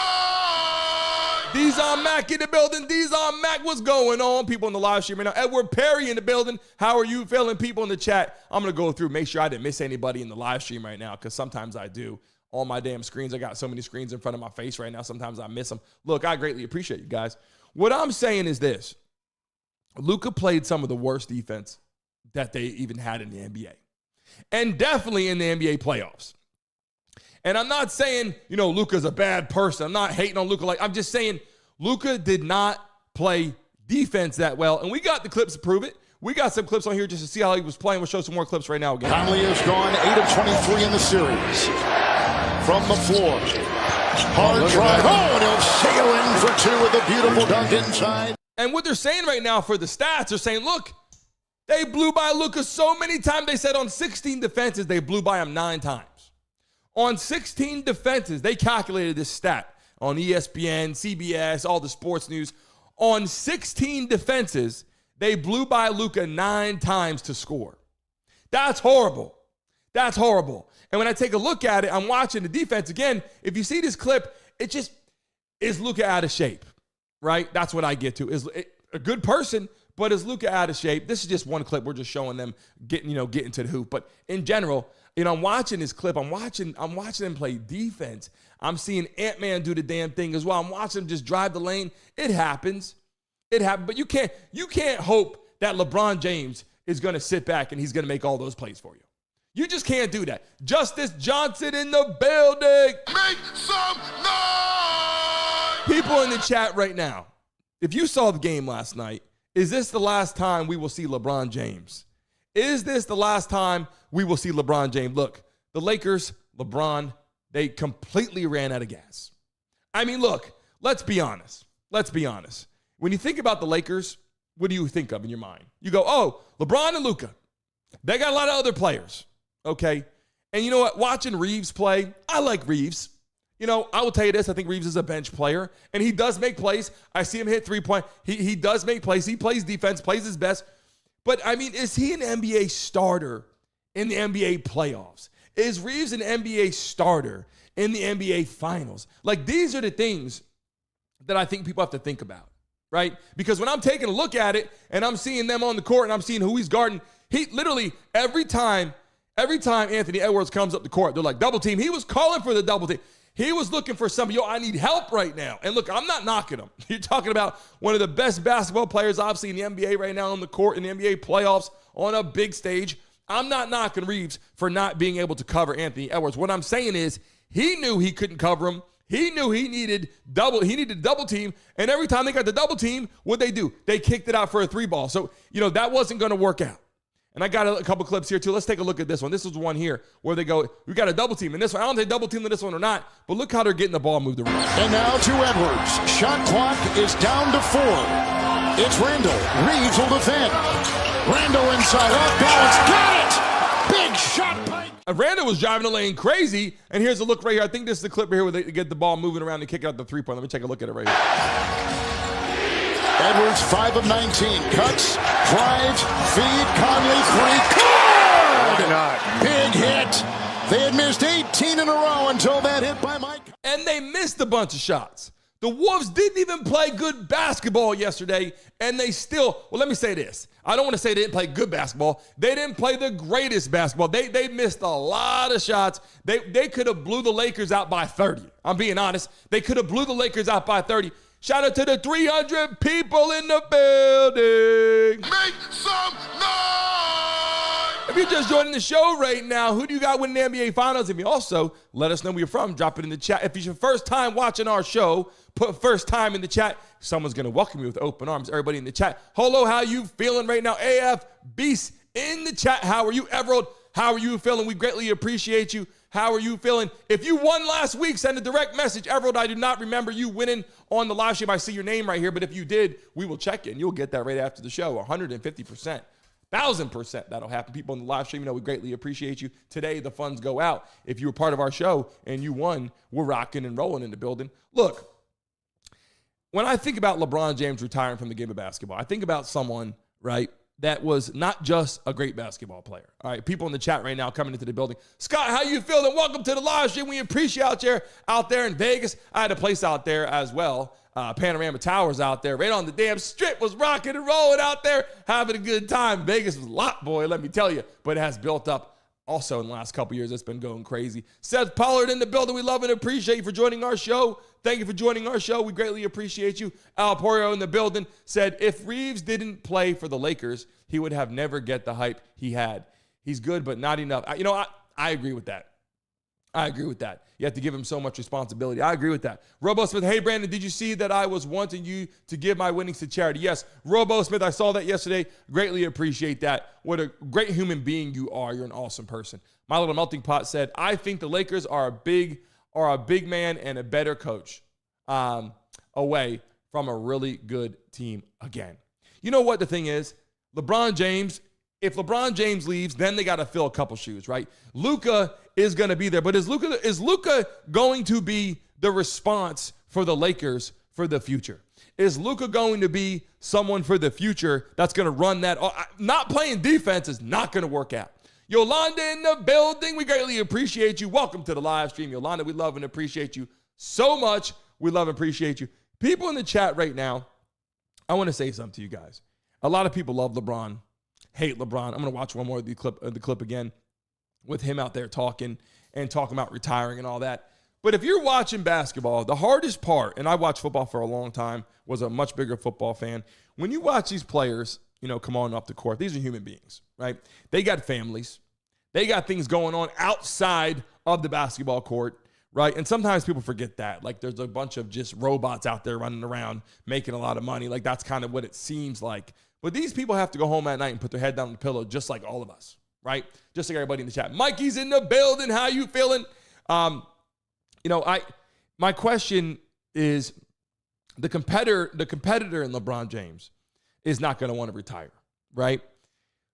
H: Dizon Mack in the building. Dizon Mack, what's going on? People in the live stream right now. Edward Perry in the building. How are you feeling? People in the chat. I'm going to go through, make sure I didn't miss anybody in the live stream right now because sometimes I do. On my damn screens, I got so many screens in front of my face right now. Sometimes I miss them. Look, I greatly appreciate you guys. What I'm saying is this. Luka played some of the worst defense that they even had in the NBA. And definitely in the NBA playoffs. And I'm not saying, Luka's a bad person. I'm not hating on Luka. I'm just saying Luka did not play defense that well. And we got the clips to prove it. We got some clips on here just to see how he was playing. We'll show some more clips right now again.
I: Conley has gone 8 of 23 in the series. From the floor. Hard drive. And he'll sail in for 2 with a beautiful dunk inside.
H: And what they're saying right now for the stats, they're saying, look, they blew by Luka so many times. They said on 16 defenses, they blew by him 9 times. On 16 defenses, they calculated this stat on ESPN, CBS, all the sports news. On 16 defenses, they blew by Luka 9 times to score. That's horrible. That's horrible. And when I take a look at it, I'm watching the defense again. If you see this clip, it just is Luka out of shape. Right? That's what I get to. Is a good person, but is Luka out of shape? This is just one clip. We're just showing them getting to the hoop. But in general, I'm watching this clip. I'm watching them play defense. I'm seeing Ant-Man do the damn thing as well. I'm watching him just drive the lane. It happens. It happens. But you can't hope that LeBron James is going to sit back and he's going to make all those plays for you. You just can't do that. Justice Johnson in the building.
I: Make some noise!
H: People in the chat right now, if you saw the game last night, is this the last time we will see LeBron James? Is this the last time we will see LeBron James? Look, the Lakers, LeBron, they completely ran out of gas. I mean, look, let's be honest. Let's be honest. When you think about the Lakers, what do you think of in your mind? You go, oh, LeBron and Luka. They got a lot of other players, okay? And you know what? Watching Reeves play, I like Reeves. I will tell you this. I think Reeves is a bench player, and he does make plays. I see him hit three-point. He does make plays. He plays defense, plays his best. But, I mean, is he an NBA starter in the NBA playoffs? Is Reeves an NBA starter in the NBA finals? These are the things that I think people have to think about, right? Because when I'm taking a look at it, and I'm seeing them on the court, and I'm seeing who he's guarding, he literally, every time Anthony Edwards comes up the court, they're like, double team. He was calling for the double team. He was looking for somebody, I need help right now. And look, I'm not knocking him. You're talking about one of the best basketball players I've seen in the NBA right now on the court in the NBA playoffs on a big stage. I'm not knocking Reeves for not being able to cover Anthony Edwards. What I'm saying is he knew he couldn't cover him. He knew he needed double team. And every time they got the double team, what'd they do? They kicked it out for a 3-ball. So, that wasn't going to work out. And I got a couple clips here, too. Let's take a look at this one. This is one here where they go, we got a double team in this one. I don't think double team in this one or not, but look how they're getting the ball moved around.
I: And now to Edwards. Shot clock is down to 4. It's Randle. Reeves will defend. Randle inside, off balance. Got it! Big shot by...
H: Randle was driving the lane crazy, and here's a look right here. I think this is the clip right here where they get the ball moving around and kick out the 3-point. Let me take a look at it right here.
I: Edwards, 5 of 19. Cuts, drives, feed, Conley, 3. Good! Big hit. They had missed 18 in a row until that hit by Mike.
H: And they missed a bunch of shots. The Wolves didn't even play good basketball yesterday, and they still, well, let me say this. I don't want to say they didn't play good basketball. They didn't play the greatest basketball. They missed a lot of shots. They could have blew the Lakers out by 30. I'm being honest. They could have blew the Lakers out by 30. Shout out to the 300 people in the building.
I: Make some noise!
H: If you're just joining the show right now, who do you got winning the NBA Finals? If you also let us know where you're from, drop it in the chat. If it's your first time watching our show, put first time in the chat. Someone's going to welcome you with open arms. Everybody in the chat. Hello, how you feeling right now? AF Beast in the chat. How are you, Everald? How are you feeling? We greatly appreciate you. How are you feeling? If you won last week, send a direct message. Everald, I do not remember you winning on the live stream. I see your name right here, but if you did, we will check in. You'll get that right after the show, 150%. 1,000% that'll happen. People on the live stream, we greatly appreciate you. Today, the funds go out. If you were part of our show and you won, we're rocking and rolling in the building. Look, when I think about LeBron James retiring from the game of basketball, I think about someone, right, that was not just a great basketball player. All right, people in the chat right now coming into the building. Scott, how you feeling? Welcome to the live stream. We appreciate you out there in Vegas. I had a place out there as well. Panorama Towers out there, right on the damn strip, was rocking and rolling out there, having a good time. Vegas was a lot, boy, let me tell you. But it has built up also in the last couple years. It's been going crazy. Seth Pollard in the building. We love and appreciate you for joining our show. Thank you for joining our show. We greatly appreciate you. Al Porio in the building said, if Reeves didn't play for the Lakers, he would have never get the hype he had. He's good, but not enough. I agree with that. I agree with that. You have to give him so much responsibility. I agree with that. Robo Smith, hey, Brandon, did you see that I was wanting you to give my winnings to charity? Yes, Robo Smith, I saw that yesterday. Greatly appreciate that. What a great human being you are. You're an awesome person. My Little Melting Pot said, I think the Lakers are a big man and a better coach away from a really good team again. You know what the thing is? LeBron James, if LeBron James leaves, then they got to fill a couple shoes, right? Luka is going to be there. But is Luka going to be the response for the Lakers for the future? Is Luka going to be someone for the future that's going to run that? Not playing defense is not going to work out. Yolanda in the building. We greatly appreciate you. Welcome to the live stream. Yolanda, we love and appreciate you so much. We love and appreciate you. People in the chat right now, I want to say something to you guys. A lot of people love LeBron, hate LeBron. I'm going to watch one more of the clip again with him out there talking about retiring and all that. But if you're watching basketball, the hardest part, and I watched football for a long time, was a much bigger football fan. When you watch these players, come on up the court, these are human beings, right? They got families. They got things going on outside of the basketball court, right? And sometimes people forget that. Like, there's a bunch of just robots out there running around making a lot of money. Like, that's kind of what it seems like. But these people have to go home at night and put their head down on the pillow just like all of us, right? Just like everybody in the chat. Mikey's in the building. How you feeling? My question is, the competitor in LeBron James is not going to want to retire, right?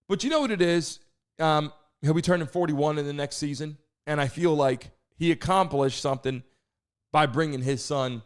H: But you know what it is? He'll be turning 41 in the next season, and I feel like he accomplished something by bringing his son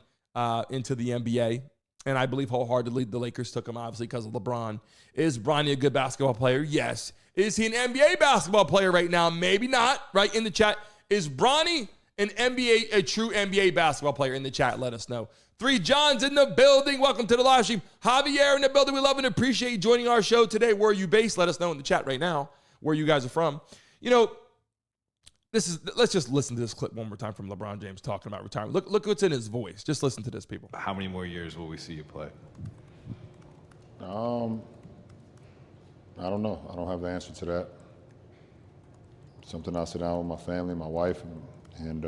H: into the NBA. And I believe wholeheartedly the Lakers took him, obviously, because of LeBron. Is Bronny a good basketball player? Yes. Is he an NBA basketball player right now? Maybe not. Right in the chat. Is Bronny a true NBA basketball player? In the chat, let us know. 3 Johns in the building. Welcome to the live stream. Javier in the building. We love and appreciate you joining our show today. Where are you based? Let us know in the chat right now where you guys are from. Let's just listen to this clip one more time from LeBron James talking about retirement. Look what's in his voice. Just listen to this, people.
L: How many more years will we see you play?
J: I don't know. I don't have the answer to that. Something I'll sit down with my family, my wife, and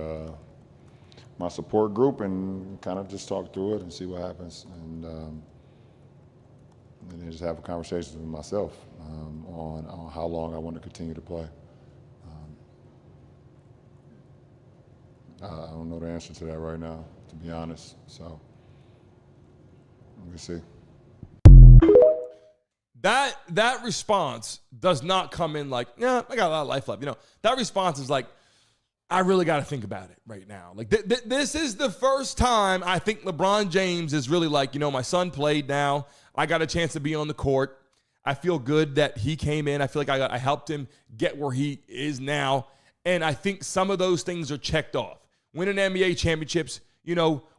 J: my support group and kind of just talk through it and see what happens. And then just have a conversation with myself on how long I want to continue to play. I don't know the answer to that right now, to be honest. So, we'll see.
H: That response does not come in like, yeah, I got a lot of life left. That response is like, I really got to think about it right now. Like, this is the first time I think LeBron James is really like, my son played now. I got a chance to be on the court. I feel good that he came in. I feel like I helped him get where he is now. And I think some of those things are checked off. Winning NBA championships,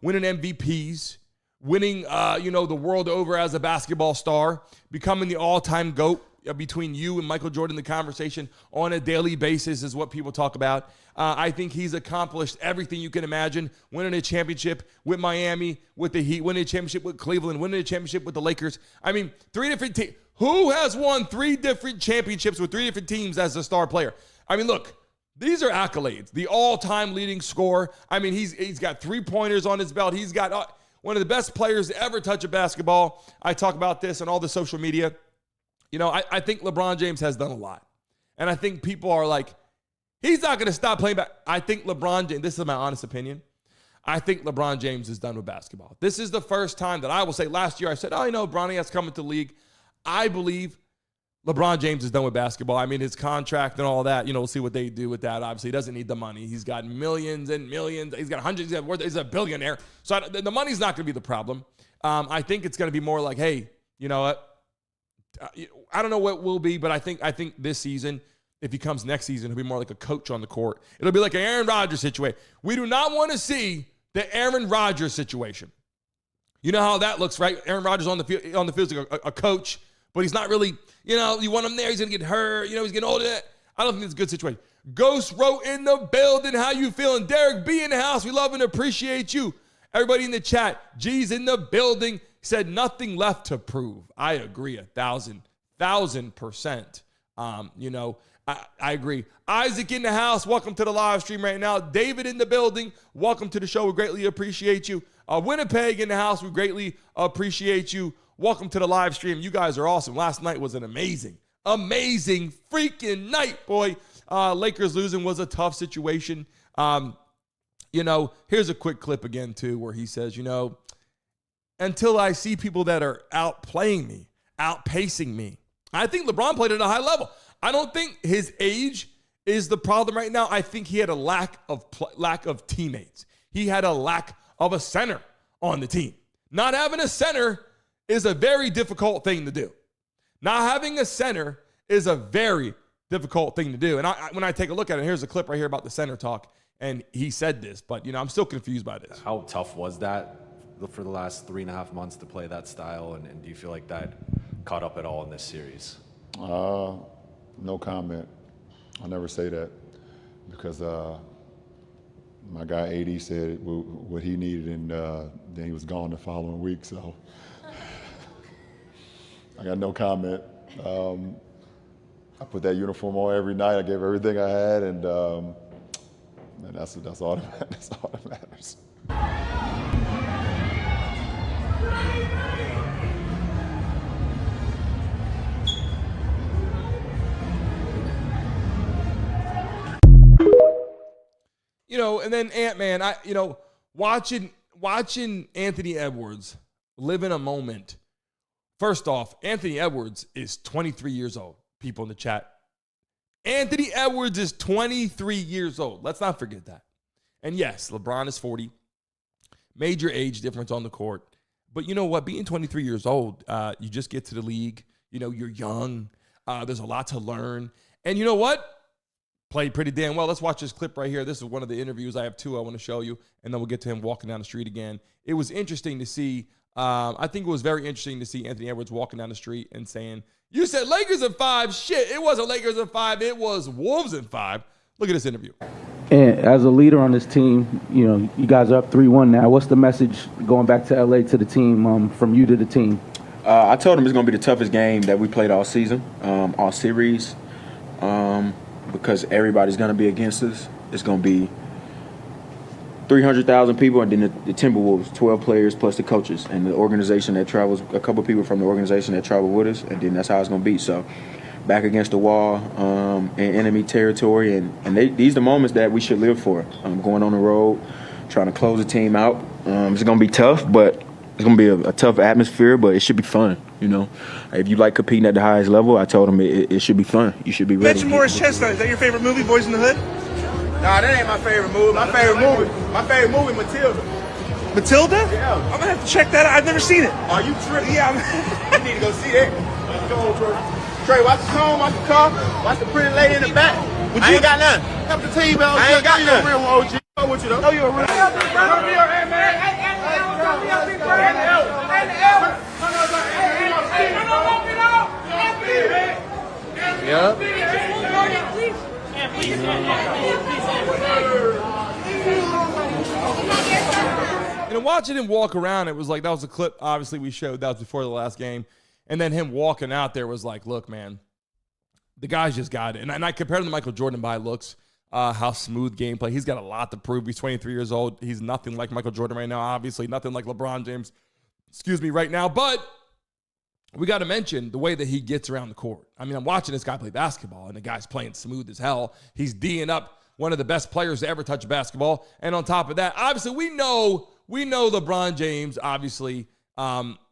H: winning MVPs, winning, the world over as a basketball star, becoming the all-time GOAT. Between you and Michael Jordan, the conversation on a daily basis is what people talk about. I think he's accomplished everything you can imagine, winning a championship with Miami, with the Heat, winning a championship with Cleveland, winning a championship with the Lakers. I mean, 3 different teams. Who has won 3 different championships with 3 different teams as a star player? I mean, look, these are accolades. The all-time leading scorer. I mean, he's got 3-pointers on his belt. He's got one of the best players to ever touch a basketball. I talk about this on all the social media. I think LeBron James has done a lot. And I think people are like, he's not going to stop playing back. I think LeBron James, this is my honest opinion, I think LeBron James is done with basketball. This is the first time that I will say, last year I said, Bronny has come into the league. I believe LeBron James is done with basketball. I mean, his contract and all that, we'll see what they do with that. Obviously, he doesn't need the money. He's got millions and millions. He's got hundreds. He's a billionaire. So the money's not going to be the problem. I think it's going to be more like, hey, you know what? I don't know what it will be, but I think this season, if he comes next season, he'll be more like a coach on the court. It'll be like an Aaron Rodgers situation. We do not want to see the Aaron Rodgers situation. You know how that looks, right? Aaron Rodgers on the field is like a coach, but he's not really, you want him there, he's going to get hurt, he's getting older. I don't think it's a good situation. Ghost Row in the building. How you feeling? Derek B in the house. We love and appreciate you. Everybody in the chat. G's in the building. Said nothing left to prove. I agree 1,000%. I agree. Isaac in the house. Welcome to the live stream right now. David in the building. Welcome to the show. We greatly appreciate you. Winnipeg in the house. We greatly appreciate you. Welcome to the live stream. You guys are awesome. Last night was an amazing freaking night, boy. Lakers losing was a tough situation. Here's a quick clip again, too, where he says, until I see people that are outplaying me, outpacing me. I think LeBron played at a high level. I don't think his age is the problem right now. I think he had a lack of teammates. He had a lack of a center on the team. Not having a center is a very difficult thing to do. Not having a center is a very difficult thing to do. And when I take a look at it, here's a clip right here about the center talk, and he said this, but I'm still confused by this.
L: How tough was that for the last 3.5 months to play that style, and do you feel like that caught up at all in this series?
J: No comment. I'll never say that because my guy AD said what he needed, and then he was gone the following week. So I got no comment. I put that uniform on every night. I gave everything I had, and that's all that matters.
H: And then Ant-Man, watching Anthony Edwards live in a moment. First off, Anthony Edwards is 23 years old. People in the chat. Anthony Edwards is 23 years old. Let's not forget that. And yes, LeBron is 40. Major age difference on the court. But you know what? Being 23 years old, you just get to the league. You're young. There's a lot to learn. And you know what? Played pretty damn well. Let's watch this clip right here. This is one of the interviews. I have 2 I want to show you, and then we'll get to him walking down the street again. It was interesting to see. I think it was very interesting to see Anthony Edwards walking down the street and saying, you said Lakers in 5. Shit, it wasn't Lakers in 5. It was Wolves in 5. Look at this interview.
P: And as a leader on this team, you guys are up 3-1 now. What's the message going back to LA to the team, from you to the team?
Q: I told them it's going to be the toughest game that we played all season, all series. Because everybody's going to be against us. It's going to be 300,000 people, and then the Timberwolves, 12 players plus the coaches and the organization that travels, a couple people from the organization that travel with us, and then that's how it's going to be. So back against the wall in enemy territory, and these are the moments that we should live for. Going on the road, trying to close the team out. It's going to be tough, but it's going to be a tough atmosphere, but it should be fun, If you like competing at the highest level, I told them it should be fun. You should be ready.
M: Mention Morris Chestnut. Is that your favorite movie, Boys in the Hood?
D: Nah, that ain't my favorite movie. My favorite movie, Matilda.
M: Matilda?
D: Yeah.
M: I'm going to have to check that out. I've never seen it.
D: Are you tripping?
M: Yeah.
D: You need to go see that. Let's go, Trey. Trey, watch the song, watch the car, watch the pretty lady in the back. I ain't got none. Help the team out. I ain't got none. Real OG. with you though. No, you're a
H: And watching him walk around, it was like, that was a clip, obviously, we showed. That was before the last game. And then him walking out there was like, look, man, the guy's just got it. And I compared him to Michael Jordan by looks, how smooth gameplay. He's got a lot to prove. He's 23 years old. He's nothing like Michael Jordan right now, obviously. Nothing like LeBron James, right now. But we got to mention the way that he gets around the court. I mean, I'm watching this guy play basketball, and the guy's playing smooth as hell. He's D'ing up one of the best players to ever touch basketball. And on top of that, obviously, we know LeBron James, obviously,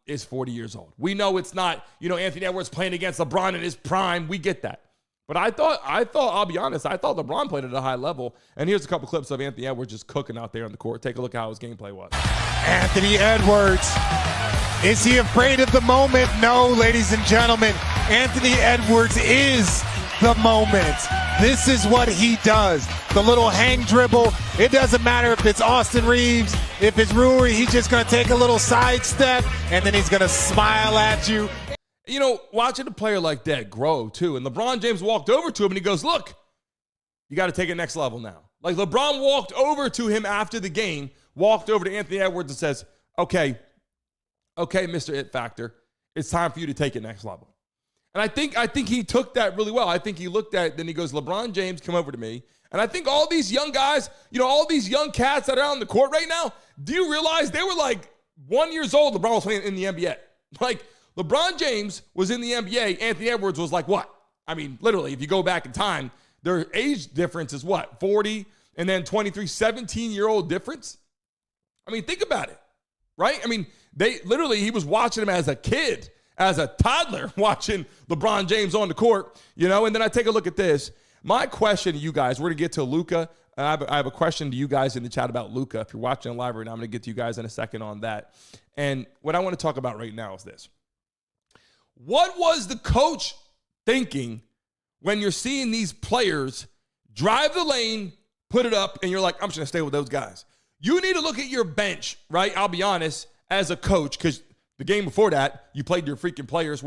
H: is 40 years old. We know it's not, Anthony Edwards playing against LeBron in his prime. We get that. But I thought, I'll be honest, I thought LeBron played at a high level. And here's a couple clips of Anthony Edwards just cooking out there on the court. Take a look at how his gameplay was.
O: Anthony Edwards. Is he afraid of the moment? No, ladies and gentlemen. Anthony Edwards is the moment. This is what he does. The little hang dribble. It doesn't matter if it's Austin Reeves, if it's Rui, he's just going to take a little sidestep, and then he's going to smile at you.
H: Watching a player like that grow, too. And LeBron James walked over to him, and he goes, look, you got to take it next level now. Like, LeBron walked over to him after the game, walked over to Anthony Edwards and says, okay, Mr. It Factor, it's time for you to take it next level. And I think he took that really well. I think he looked at it, then he goes, LeBron James, come over to me. And I think all these young guys, all these young cats that are on the court right now, do you realize they were like 1 year old? LeBron was playing in the NBA. Like, LeBron James was in the NBA. Anthony Edwards was like what? I mean, literally, if you go back in time, their age difference is what? 40 and then 23, 17-year-old difference? I mean, think about it, right? I mean, he was watching him as a kid, as a toddler, watching LeBron James on the court, and then I take a look at this. My question to you guys, we're going to get to Luka. I have a question to you guys in the chat about Luka. If you're watching live right now, I'm going to get to you guys in a second on that. And what I want to talk about right now is this. What was the coach thinking when you're seeing these players drive the lane, put it up, and you're like, I'm just going to stay with those guys? You need to look at your bench, right? I'll be honest, as a coach, because the game before that, you played your freaking players,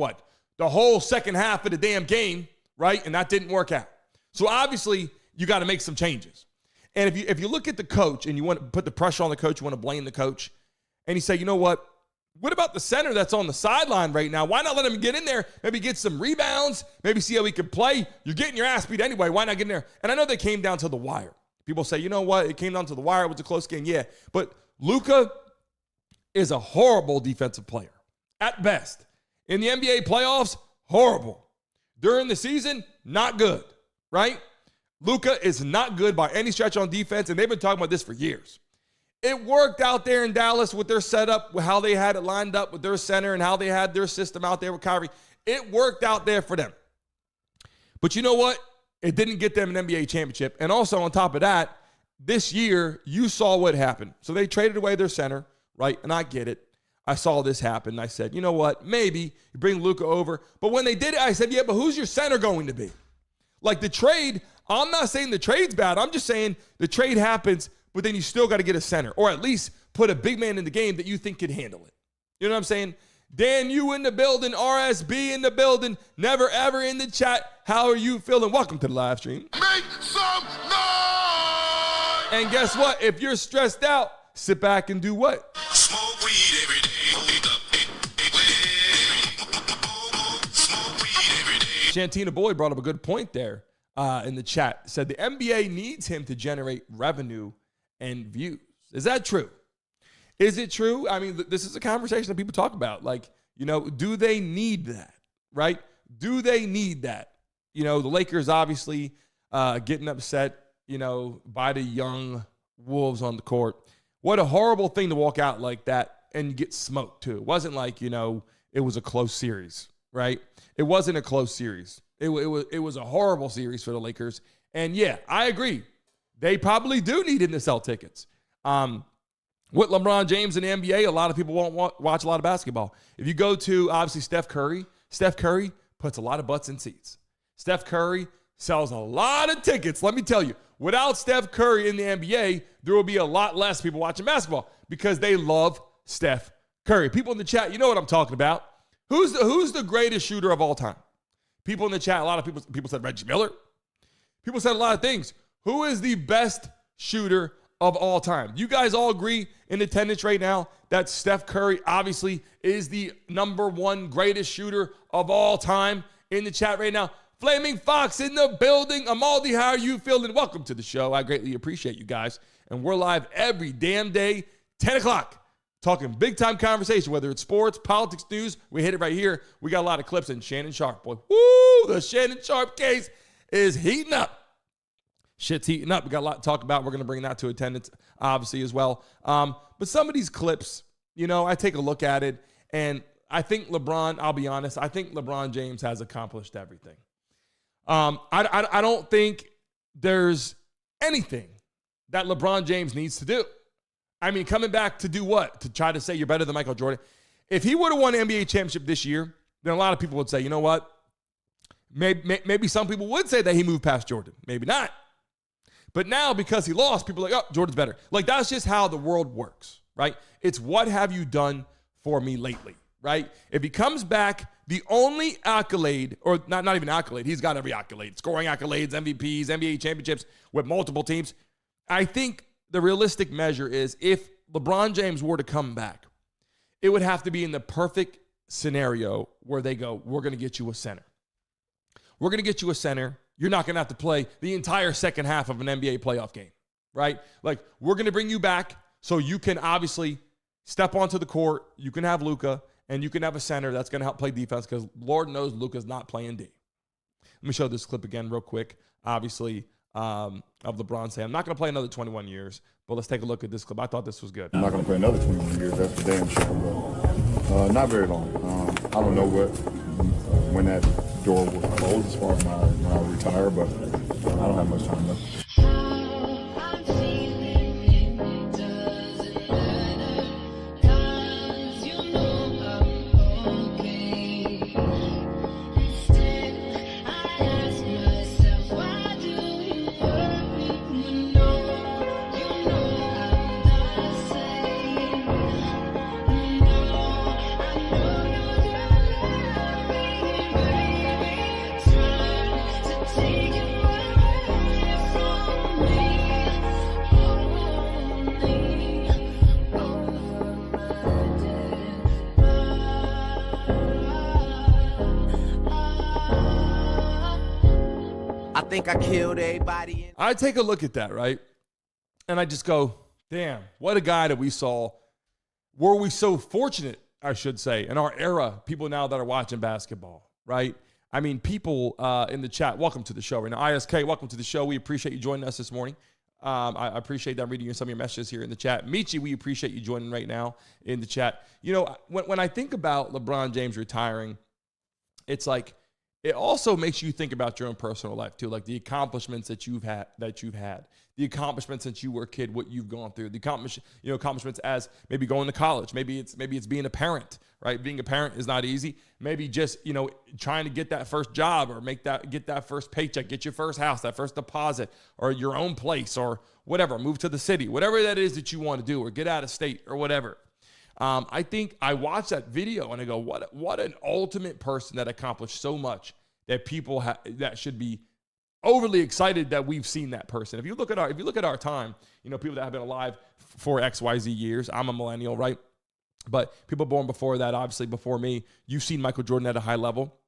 H: the whole second half of the damn game, right? And that didn't work out. So obviously, you got to make some changes. And if you look at the coach and you want to put the pressure on the coach, you want to blame the coach, and you say, you know what? What about the center that's on the sideline right now? Why not let him get in there, maybe get some rebounds, maybe see how he can play? You're getting your ass beat anyway. Why not get in there? And I know they came down to the wire. People say, you know what? It came down to the wire. It was a close game. Yeah. But Luka is a horrible defensive player at best. In the NBA playoffs, horrible. During the season, not good, right? Luka is not good by any stretch on defense, and they've been talking about this for years. It worked out there in Dallas with their setup, with how they had it lined up with their center and how they had their system out there with Kyrie. It worked out there for them. But you know what? It didn't get them an NBA championship. And also on top of that, this year, you saw what happened. So they traded away their center, right? And I get it. I saw this happen. And I said, you know what? Maybe you bring Luka over. But when they did it, I said, yeah, but who's your center going to be? Like the trade, I'm not saying the trade's bad. I'm just saying the trade happens, but then you still got to get a center, or at least put a big man in the game that you think can handle it. You know what I'm saying? Dan, you in the building, RSB in the building, never ever in the chat. How are you feeling? Welcome to the live stream.
I: Make some noise!
H: And guess what? If you're stressed out, sit back and do what?
I: Smoke weed every day.
H: Shantina Boyd brought up a good point there in the chat. Said the NBA needs him to generate revenue and views. Is that true? Is it true? I mean, this is a conversation that people talk about. Like, do they need that, right? Do they need that? The Lakers obviously getting upset, by the young Wolves on the court. What a horrible thing to walk out like that and get smoked, too. It wasn't like, it was a close series, right? It wasn't a close series. It was a horrible series for the Lakers. And, yeah, I agree. They probably do need him to sell tickets. With LeBron James in the NBA, a lot of people won't watch a lot of basketball. If you go to, obviously, Steph Curry puts a lot of butts in seats. Steph Curry sells a lot of tickets. Let me tell you, without Steph Curry in the NBA, there will be a lot less people watching basketball because they love Steph Curry. People in the chat, you know what I'm talking about. Who's the greatest shooter of all time? People in the chat, a lot of people said Reggie Miller. People said a lot of things. Who is the best shooter of all time? You guys all agree in attendance right now that Steph Curry obviously is the number one greatest shooter of all time in the chat right now. Flaming Fox in the building. Amaldi, how are you feeling? Welcome to the show. I greatly appreciate you guys. And we're live every damn day, 10 o'clock. Talking big-time conversation, whether it's sports, politics, news. We hit it right here. We got a lot of clips. And Shannon Sharp, boy. Woo! The Shannon Sharp case is heating up. Shit's heating up. We got a lot to talk about. We're going to bring that to attendance, obviously, as well. But some of these clips, you know, I take a look at it, and I think LeBron, I'll be honest, I think LeBron James has accomplished everything. I don't think there's anything that LeBron James needs to do. I mean, coming back to do what? To try to say you're better than Michael Jordan? If he would have won an NBA championship this year, then a lot of people would say, you know what? Maybe some people would say that he moved past Jordan. Maybe not. But now, because he lost, people are like, oh, Jordan's better. Like, that's just how the world works, right? It's what have you done for me lately, right? If he comes back, the only accolade, or not even accolade, he's got every accolade, scoring accolades, MVPs, NBA championships with multiple teams. I think the realistic measure is if LeBron James were to come back, it would have to be in the perfect scenario where they go, we're going to get you a center. We're going to get you a center. You're not going to have to play the entire second half of an NBA playoff game, right? Like, we're going to bring you back so you can obviously step onto the court. You can have Luka, and you can have a center that's going to help play defense because Lord knows Luka's not playing D. Let me show this clip again real quick, obviously, of LeBron saying, I'm not going to play another 21 years, but let's take a look at this clip. I thought this was good.
J: I'm not going to play another 21 years. That's for damn sure. But not very long. I don't know when that door will close as far as when I retire, but I don't have much time left.
K: I think I killed everybody.
H: I take a look at that, right? And I just go, damn, what a guy that we saw. Were we so fortunate, I should say, in our era, people now that are watching basketball, right? I mean, people in the chat, welcome to the show right now. ISK, welcome to the show. We appreciate you joining us this morning. I appreciate that, reading some of your messages here in the chat. Michi, we appreciate you joining right now in the chat. You know, when I think about LeBron James retiring, it's like, it also makes you think about your own personal life too, like the accomplishments that you've had, the accomplishments since you were a kid, what you've gone through, the accomplishments as maybe going to college, maybe it's being a parent, right? Being a parent is not easy. Maybe just trying to get that first job or get that first paycheck, get your first house, that first deposit, or your own place, or whatever, move to the city, whatever that is that you want to do, or get out of state, or whatever. I think I watched that video and I go, what an ultimate person that accomplished so much that people that should be overly excited that we've seen that person. If you look at our time, people that have been alive for XYZ years. I'm a millennial, right? But people born before that, obviously before me, you've seen Michael Jordan at a high level.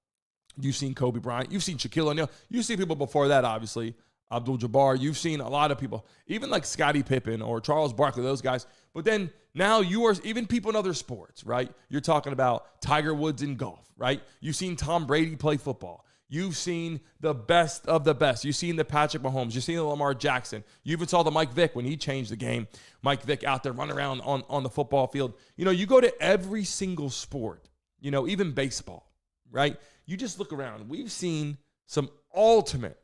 H: You've seen Kobe Bryant. You've seen Shaquille O'Neal. You've seen people before that, obviously. Abdul-Jabbar. You've seen a lot of people, even like Scottie Pippen or Charles Barkley, those guys. But then now you are even people in other sports, right? You're talking about Tiger Woods in golf, right? You've seen Tom Brady play football. You've seen the best of the best. You've seen the Patrick Mahomes. You've seen the Lamar Jackson. You even saw the Mike Vick when he changed the game. Mike Vick out there running around on the football field. You go to every single sport, even baseball, right? You just look around. We've seen some ultimate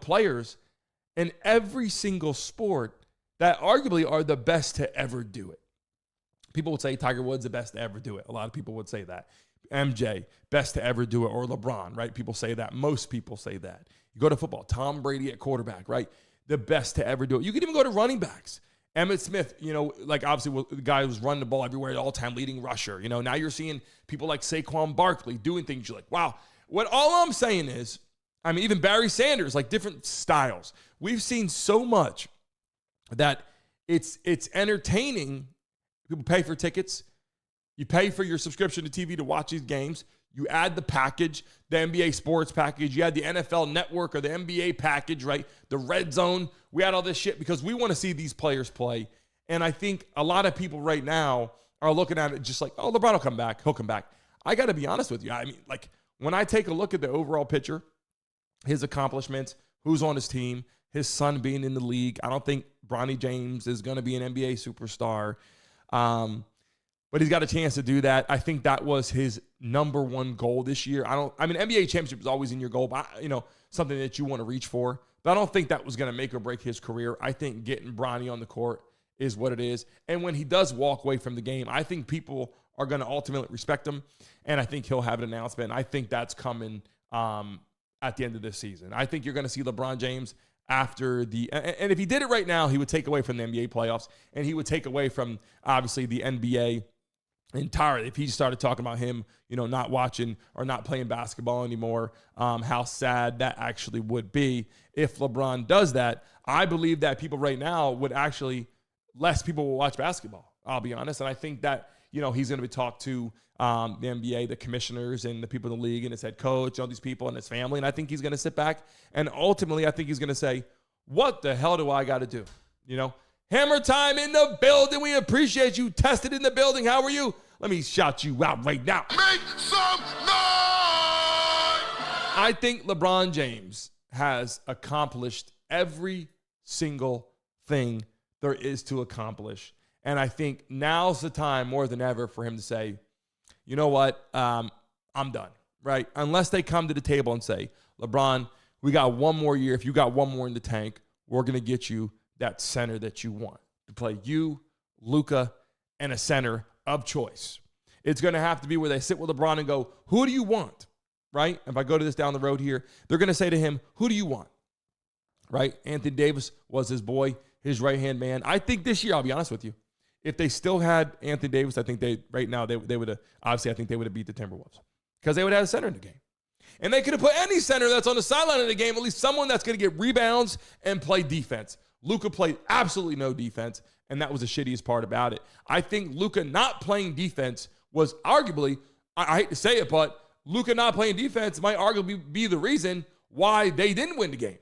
H: players in every single sport that arguably are the best to ever do it. People would say Tiger Woods the best to ever do it. A lot of people would say that. MJ, best to ever do it, or LeBron, right? People say that. Most people say that. You go to football, Tom Brady at quarterback, right? The best to ever do it. You can even go to running backs. Emmitt Smith, like obviously the guy who's running the ball everywhere, all-time leading rusher. Now you're seeing people like Saquon Barkley doing things. You're like, wow. All I'm saying is, even Barry Sanders, like different styles. We've seen so much that it's entertaining. People pay for tickets. You pay for your subscription to TV to watch these games. You add the package, the NBA sports package. You add the NFL network or the NBA package, right? The red zone. We add all this shit because we want to see these players play. And I think a lot of people right now are looking at it just like, oh, LeBron will come back. He'll come back. I got to be honest with you. When I take a look at the overall picture, his accomplishments, who's on his team, his son being in the league, I don't think Bronny James is going to be an NBA superstar. But he's got a chance to do that. I think that was his number one goal this year. NBA championship is always in your goal, but something that you want to reach for. But I don't think that was going to make or break his career. I think getting Bronny on the court is what it is. And when he does walk away from the game, I think people are going to ultimately respect him. And I think he'll have an announcement. I think that's coming at the end of this season. I think you're going to see LeBron James after and if he did it right now, he would take away from the NBA playoffs, and he would take away from, obviously, the NBA entirely. If he started talking about him, not watching or not playing basketball anymore, how sad that actually would be. If LeBron does that, I believe that people right now less people will watch basketball, I'll be honest. And I think that, he's going to be talked to the NBA, the commissioners and the people in the league and his head coach, all these people and his family. And I think he's going to sit back and ultimately I think he's going to say, what the hell do I got to do? Hammer time in the building. We appreciate you. Tested in the building. How are you? Let me shout you out right now.
I: Make some noise!
H: I think LeBron James has accomplished every single thing there is to accomplish. And I think now's the time more than ever for him to say, you know what? I'm done, right? Unless they come to the table and say, LeBron, we got one more year. If you got one more in the tank, we're going to get you that center that you want to play you, Luka, and a center of choice. It's going to have to be where they sit with LeBron and go, who do you want, right? If I go to this down the road here, they're going to say to him, who do you want, right? Anthony Davis was his boy, his right-hand man. I think this year, I'll be honest with you, if they still had Anthony Davis, I think they would have, obviously, I think they would have beat the Timberwolves because they would have a center in the game. And they could have put any center that's on the sideline of the game, at least someone that's going to get rebounds and play defense. Luka played absolutely no defense, and that was the shittiest part about it. I think Luka not playing defense was arguably, I hate to say it, but Luka not playing defense might arguably be the reason why they didn't win the game.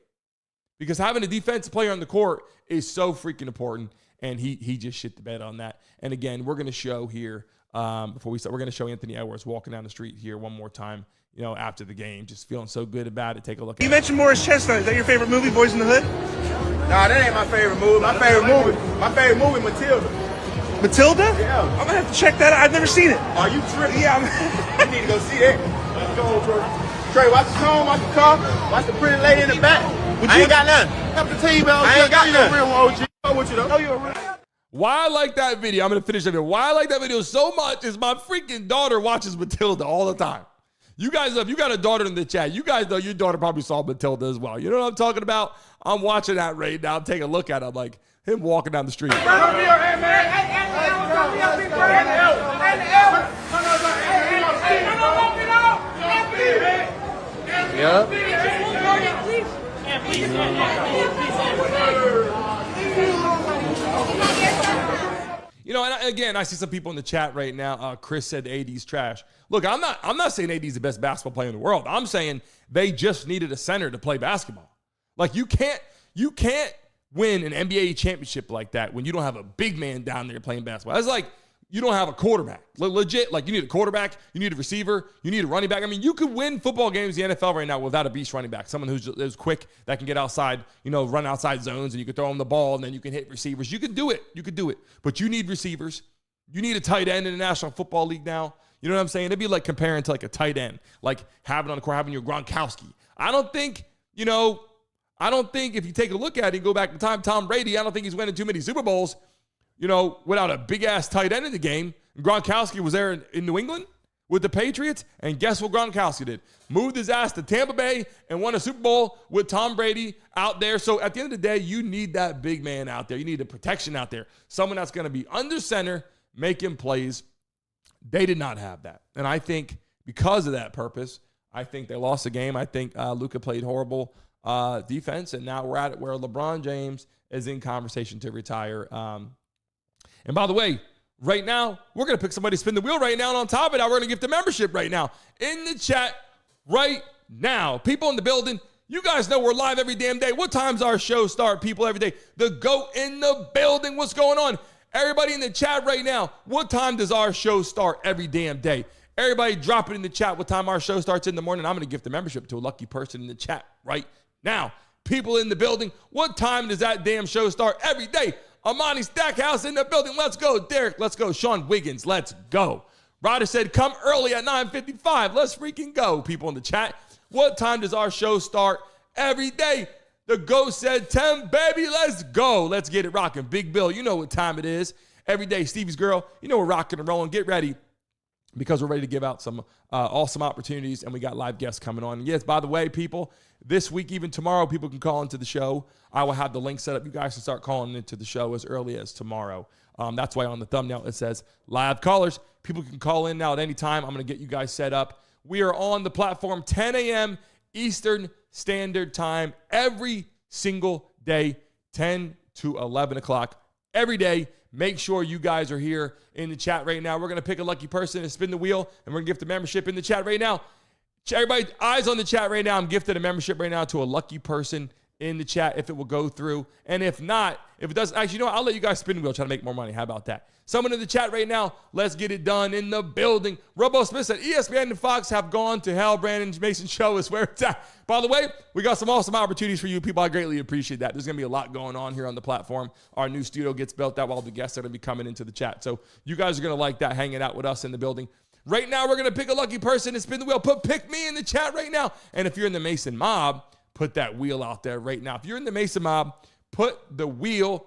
H: Because having a defensive player on the court is so freaking important, and he just shit the bed on that. And again, we're going to show here, before we start, we're going to show Anthony Edwards walking down the street here one more time, after the game, just feeling so good about it. Take a look at it.
M: You mentioned Morris Chestnut. Is that your favorite movie, Boys in the Hood?
D: Nah, that ain't my favorite movie. My favorite movie, Matilda.
M: Matilda?
D: Yeah.
M: I'm going to have to check that out. I've never seen it.
D: Are you tripping?
M: Yeah,
D: you need to go see that. Let's go, Trey. Watch the home, watch the car, watch the pretty lady in the back. I ain't got nothing. Help the team, man. I ain't got nothing. You're a real OG. I know what you know. You're a real.
H: Why I like that video, I'm going to finish that video. Why I like that video so much is my freaking daughter watches Matilda all the time. You guys, if you got a daughter in the chat, you guys know your daughter probably saw Matilda as well. You know what I'm talking about? I'm watching that right now. I'm taking a look at it. I'm like, him walking down the street. And again, I see some people in the chat right now. Chris said AD's trash. Look, I'm not saying AD's the best basketball player in the world. I'm saying they just needed a center to play basketball. Like you can't win an NBA championship like that when you don't have a big man down there playing basketball. That's like you don't have a quarterback. Legit, like you need a quarterback, you need a receiver, you need a running back. I mean, you could win football games in the NFL right now without a beast running back, someone who's quick, that can get outside, run outside zones, and you can throw him the ball, and then you can hit receivers. You can do it. But you need receivers. You need a tight end in the National Football League now. You know what I'm saying? It'd be like comparing to like a tight end, like having on the court, having your Gronkowski. I don't think if you take a look at it and go back in time, Tom Brady, I don't think he's winning too many Super Bowls, without a big-ass tight end in the game. And Gronkowski was there in New England. with the Patriots, and guess what Gronkowski did? Moved his ass to Tampa Bay and won a Super Bowl with Tom Brady out there. So at the end of the day, you need that big man out there. You need the protection out there. Someone that's going to be under center, making plays. They did not have that. And I think because of that purpose, I think they lost the game. I think Luka played horrible defense, and now we're at it where LeBron James is in conversation to retire. And by the way, right now, we're going to pick somebody to spin the wheel right now. And on top of that, we're going to give the membership right now. In the chat right now. People in the building, you guys know we're live every damn day. What time's our show start, people, every day? The GOAT in the building. What's going on? Everybody in the chat right now, what time does our show start every damn day? Everybody drop it in the chat what time our show starts in the morning. I'm going to give the membership to a lucky person in the chat right now. People in the building, what time does that damn show start every day? Amani Stackhouse in the building. Let's go. Derek, let's go. Sean Wiggins, let's go. Ryder said, come early at 9:55. Let's freaking go. People in the chat, what time does our show start every day? The GOAT said 10, baby. Let's go. Let's get it rocking. Big Bill, you know what time it is. Every day, Stevie's girl, you know we're rocking and rolling. Get ready because we're ready to give out some awesome opportunities, and we got live guests coming on. And yes, by the way, people, this week, even tomorrow, people can call into the show. I will have the link set up. You guys can start calling into the show as early as tomorrow. That's why on the thumbnail it says live callers. People can call in now at any time. I'm going to get you guys set up. We are on the platform 10 a.m. Eastern Standard Time every single day, 10 to 11 o'clock every day. Make sure you guys are here in the chat right now. We're going to pick a lucky person and spin the wheel, and we're going to give the membership in the chat right now. Everybody, eyes on the chat right now. I'm gifting a membership right now to a lucky person in the chat if it will go through. And if not, if it doesn't, actually, you know what? I'll let you guys spin the wheel, try to make more money. How about that? Someone in the chat right now, let's get it done in the building. Robo Smith said, ESPN and Fox have gone to hell. Brandon Mason show is where it's at. By the way, we got some awesome opportunities for you people. I greatly appreciate that. There's going to be a lot going on here on the platform. Our new studio gets built out while the guests are going to be coming into the chat. So you guys are going to like that, hanging out with us in the building. Right now, we're going to pick a lucky person and spin the wheel. Put pick me in the chat right now. And if you're in the Mason mob, put that wheel out there right now. If you're in the Mason mob, put the wheel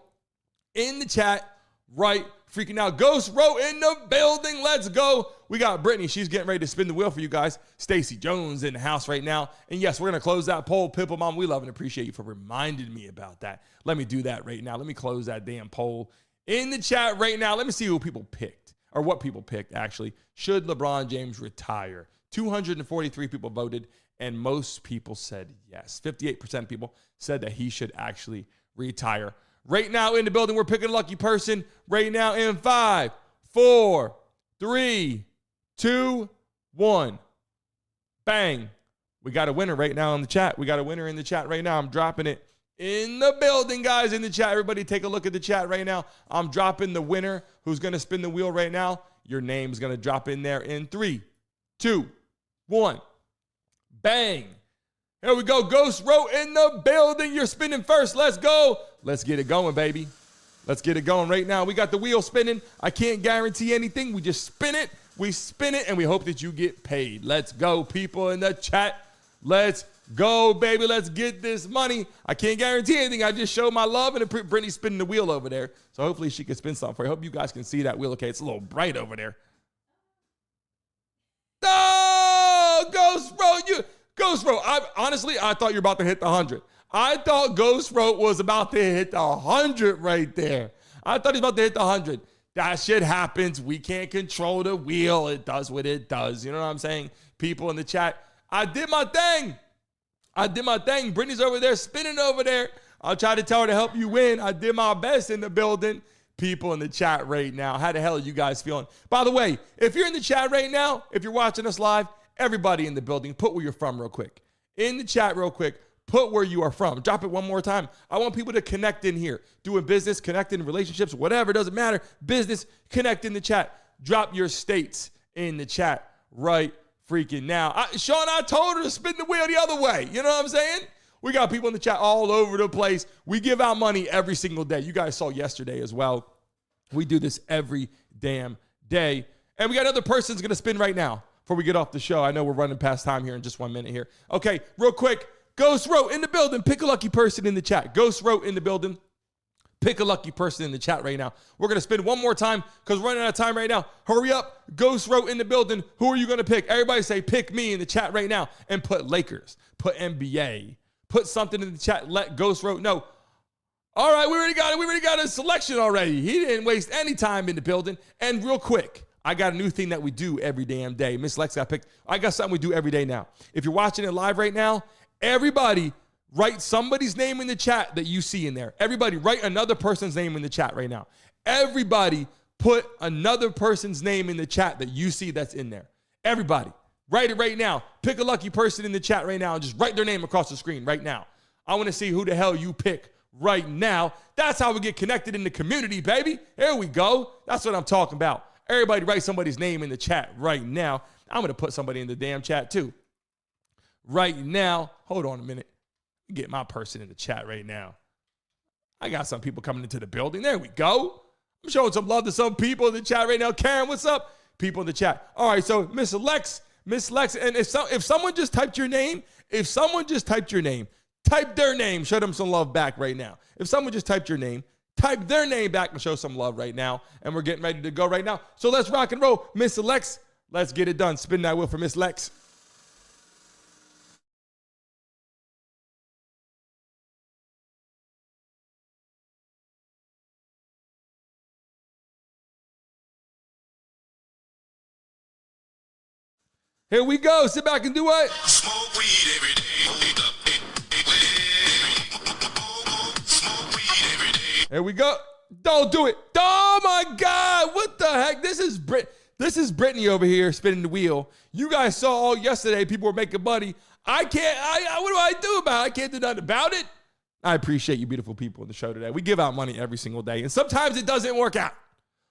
H: in the chat right freaking now. Ghost Row in the building. Let's go. We got Brittany. She's getting ready to spin the wheel for you guys. Stacy Jones in the house right now. And yes, we're going to close that poll. Pipple Mom, we love and appreciate you for reminding me about that. Let me do that right now. Let me close that damn poll in the chat right now. Let me see who people picked, or what people picked, actually. Should LeBron James retire? 243 people voted, and most people said yes. 58% of people said that he should actually retire. Right now in the building, we're picking a lucky person right now in 5, 4, 3, 2, 1. Bang. We got a winner right now in the chat. We got a winner in the chat right now. I'm dropping it in the building, guys, in the chat. Everybody take a look at the chat right now. I'm dropping the winner who's going to spin the wheel right now. Your name's going to drop in there in 3, 2, 1. Bang. Here we go. Ghost Row in the building. You're spinning first. Let's go. Let's get it going, baby. Let's get it going right now. We got the wheel spinning. I can't guarantee anything. We just spin it. We spin it, and we hope that you get paid. Let's go, people in the chat. Let's go, baby. Let's get this money. I can't guarantee anything. I just showed my love, and Brittany's spinning the wheel over there. So hopefully she can spin something for you. I hope you guys can see that wheel. Okay, it's a little bright over there. Oh, Ghost Row. Ghost Row, honestly, I thought you were about to hit the 100. I thought Ghost Row was about to hit the 100 right there. I thought he was about to hit the 100. That shit happens. We can't control the wheel. It does what it does. You know what I'm saying? People in the chat, I did my thing. I did my thing. Brittany's over there spinning over there. I'll try to tell her to help you win. I did my best in the building. People in the chat right now, how the hell are you guys feeling? By the way, if you're in the chat right now, if you're watching us live, everybody in the building, put where you're from real quick. In the chat real quick, put where you are from. Drop it one more time. I want people to connect in here. Doing business, connect in relationships, whatever, doesn't matter. Business, connect in the chat. Drop your states in the chat right freaking now. Sean, I told her to spin the wheel the other way. You know what I'm saying? We got people in the chat all over the place. We give out money every single day. You guys saw yesterday as well. We do this every damn day. And we got another person's going to spin right now before we get off the show. I know we're running past time here in just 1 minute here. Okay, real quick. Ghost Row in the building. Pick a lucky person in the chat. Ghost Row in the building. Pick a lucky person in the chat right now. We're going to spin one more time because we're running out of time right now. Hurry up. Ghost wrote in the building. Who are you going to pick? Everybody say pick me in the chat right now and put Lakers, put NBA, put something in the chat. Let Ghost wrote know. All right, we already got it. We already got a selection already. He didn't waste any time in the building. And real quick, I got a new thing that we do every damn day. Miss Lex got picked. I got something we do every day now. If you're watching it live right now, everybody write somebody's name in the chat that you see in there. Everybody write another person's name in the chat right now. Everybody put another person's name in the chat that you see that's in there. Everybody, write it right now. Pick a lucky person in the chat right now and just write their name across the screen right now. I want to see who the hell you pick right now. That's how we get connected in the community, baby. There we go. That's what I'm talking about. Everybody write somebody's name in the chat right now. I'm going to put somebody in the damn chat too. Right now. Hold on a minute. Get my person in the chat right now. I got some people coming into the building. There we go. I'm showing some love to some people in the chat right now. Karen, what's up? People in the chat. All right, so Miss Lex, and if someone just typed your name, type their name, show them some love back right now. If someone just typed your name, type their name back and show some love right now. And we're getting ready to go right now. So let's rock and roll. Miss Lex, let's get it done. Spin that wheel for Miss Lex. Here we go. Sit back and do what? Smoke weed every day. Here we go. Don't do it. Oh my God. What the heck? This is Brittany over here spinning the wheel. You guys saw all yesterday people were making money. What do I do about it? I can't do nothing about it. I appreciate you beautiful people in the show today. We give out money every single day. And sometimes it doesn't work out.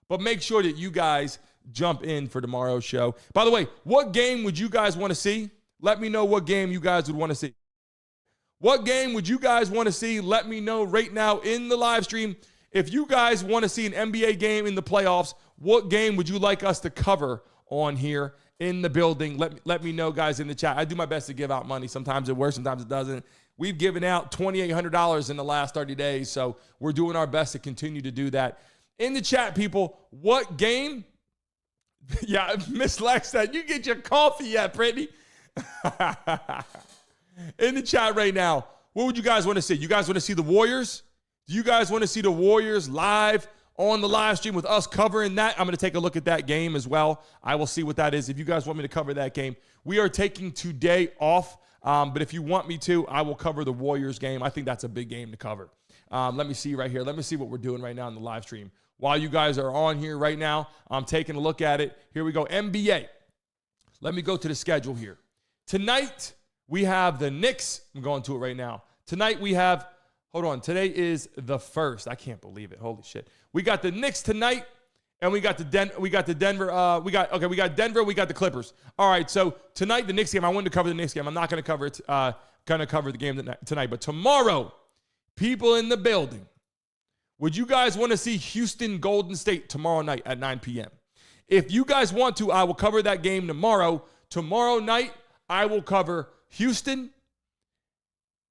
H: But make sure that you guys jump in for tomorrow's show. By the way, what game would you guys want to see? Let me know what game you guys would want to see. What game would you guys want to see? Let me know right now in the live stream. If you guys want to see an NBA game in the playoffs, what game would you like us to cover on here in the building? Let me know, guys, in the chat. I do my best to give out money. Sometimes it works, sometimes it doesn't. We've given out $2,800 in the last 30 days, so we're doing our best to continue to do that. In the chat, people, what game? Yeah, Miss Lex said, you get your coffee yet, Brittany? In the chat right now, what would you guys want to see? You guys want to see the Warriors? Do you guys want to see the Warriors live on the live stream with us covering that? I'm going to take a look at that game as well. I will see what that is. If you guys want me to cover that game, we are taking today off. But if you want me to, I will cover the Warriors game. I think that's a big game to cover. Let me see right here. Let me see what we're doing right now in the live stream. While you guys are on here right now, I'm taking a look at it. Here we go. NBA. Let me go to the schedule here. Tonight, we have the Knicks. I'm going to it right now. Tonight, we have, hold on. Today is the 1st. I can't believe it. Holy shit. We got the Knicks tonight, and we got Denver. We got Denver. We got the Clippers. All right, so tonight, the Knicks game. I wanted to cover the Knicks game. I'm not going to cover it. Going to cover the game tonight. But tomorrow, people in the building, would you guys want to see Houston Golden State tomorrow night at 9 p.m.? If you guys want to, I will cover that game tomorrow. Tomorrow night, I will cover Houston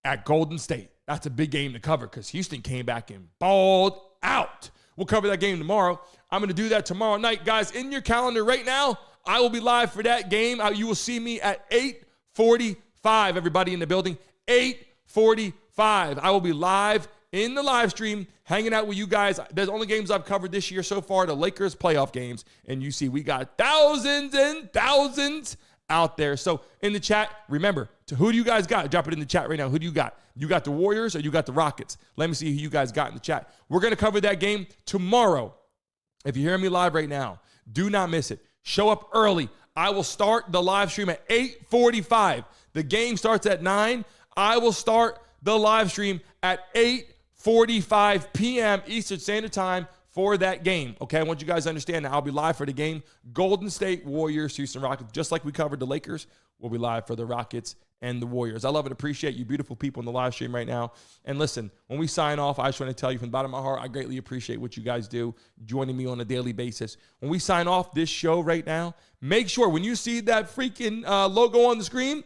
H: at Golden State. That's a big game to cover because Houston came back and balled out. We'll cover that game tomorrow. I'm going to do that tomorrow night. Guys, in your calendar right now, I will be live for that game. You will see me at 8:45, everybody in the building. 8:45. I will be live in the live stream, hanging out with you guys. There's only games I've covered this year so far, the Lakers playoff games. And you see, we got thousands and thousands out there. So in the chat, remember, who do you guys got? Drop it in the chat right now. Who do you got? You got the Warriors or you got the Rockets? Let me see who you guys got in the chat. We're going to cover that game tomorrow. If you're hearing me live right now, do not miss it. Show up early. I will start the live stream at 8:45. The game starts at 9. I will start the live stream at 8:45 p.m. Eastern Standard Time for that game. Okay, I want you guys to understand that I'll be live for the game. Golden State Warriors, Houston Rockets. Just like we covered the Lakers, we'll be live for the Rockets and the Warriors. I love and appreciate you beautiful people in the live stream right now. And listen, when we sign off, I just want to tell you from the bottom of my heart, I greatly appreciate what you guys do, joining me on a daily basis. When we sign off this show right now, make sure when you see that freaking logo on the screen,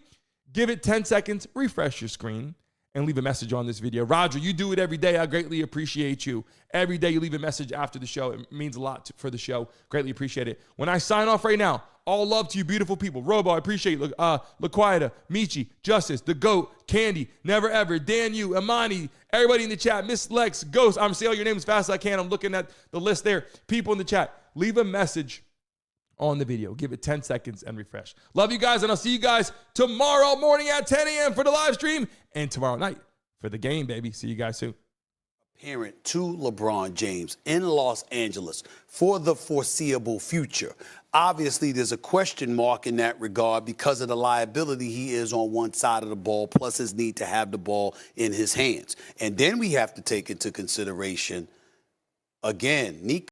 H: give it 10 seconds, refresh your screen, and leave a message on this video. Roger, you do it every day. I greatly appreciate you. Every day you leave a message after the show. It means a lot for the show. Greatly appreciate it. When I sign off right now, all love to you beautiful people. Robo, I appreciate you. LaQuieta, Michi, Justice, The GOAT, Candy, Never Ever, Dan Yu, Amani, everybody in the chat, Miss Lex, Ghost. I'm saying all your names as fast as I can. I'm looking at the list there. People in the chat, leave a message on the video. Give it 10 seconds and refresh. Love you guys, and I'll see you guys tomorrow morning at 10 a.m. for the live stream and tomorrow night for the game, baby. See you guys soon.
R: Parent to LeBron James in Los Angeles for the foreseeable future. Obviously, there's a question mark in that regard because of the liability he is on one side of the ball, plus his need to have the ball in his hands. And then we have to take into consideration, again, Nico.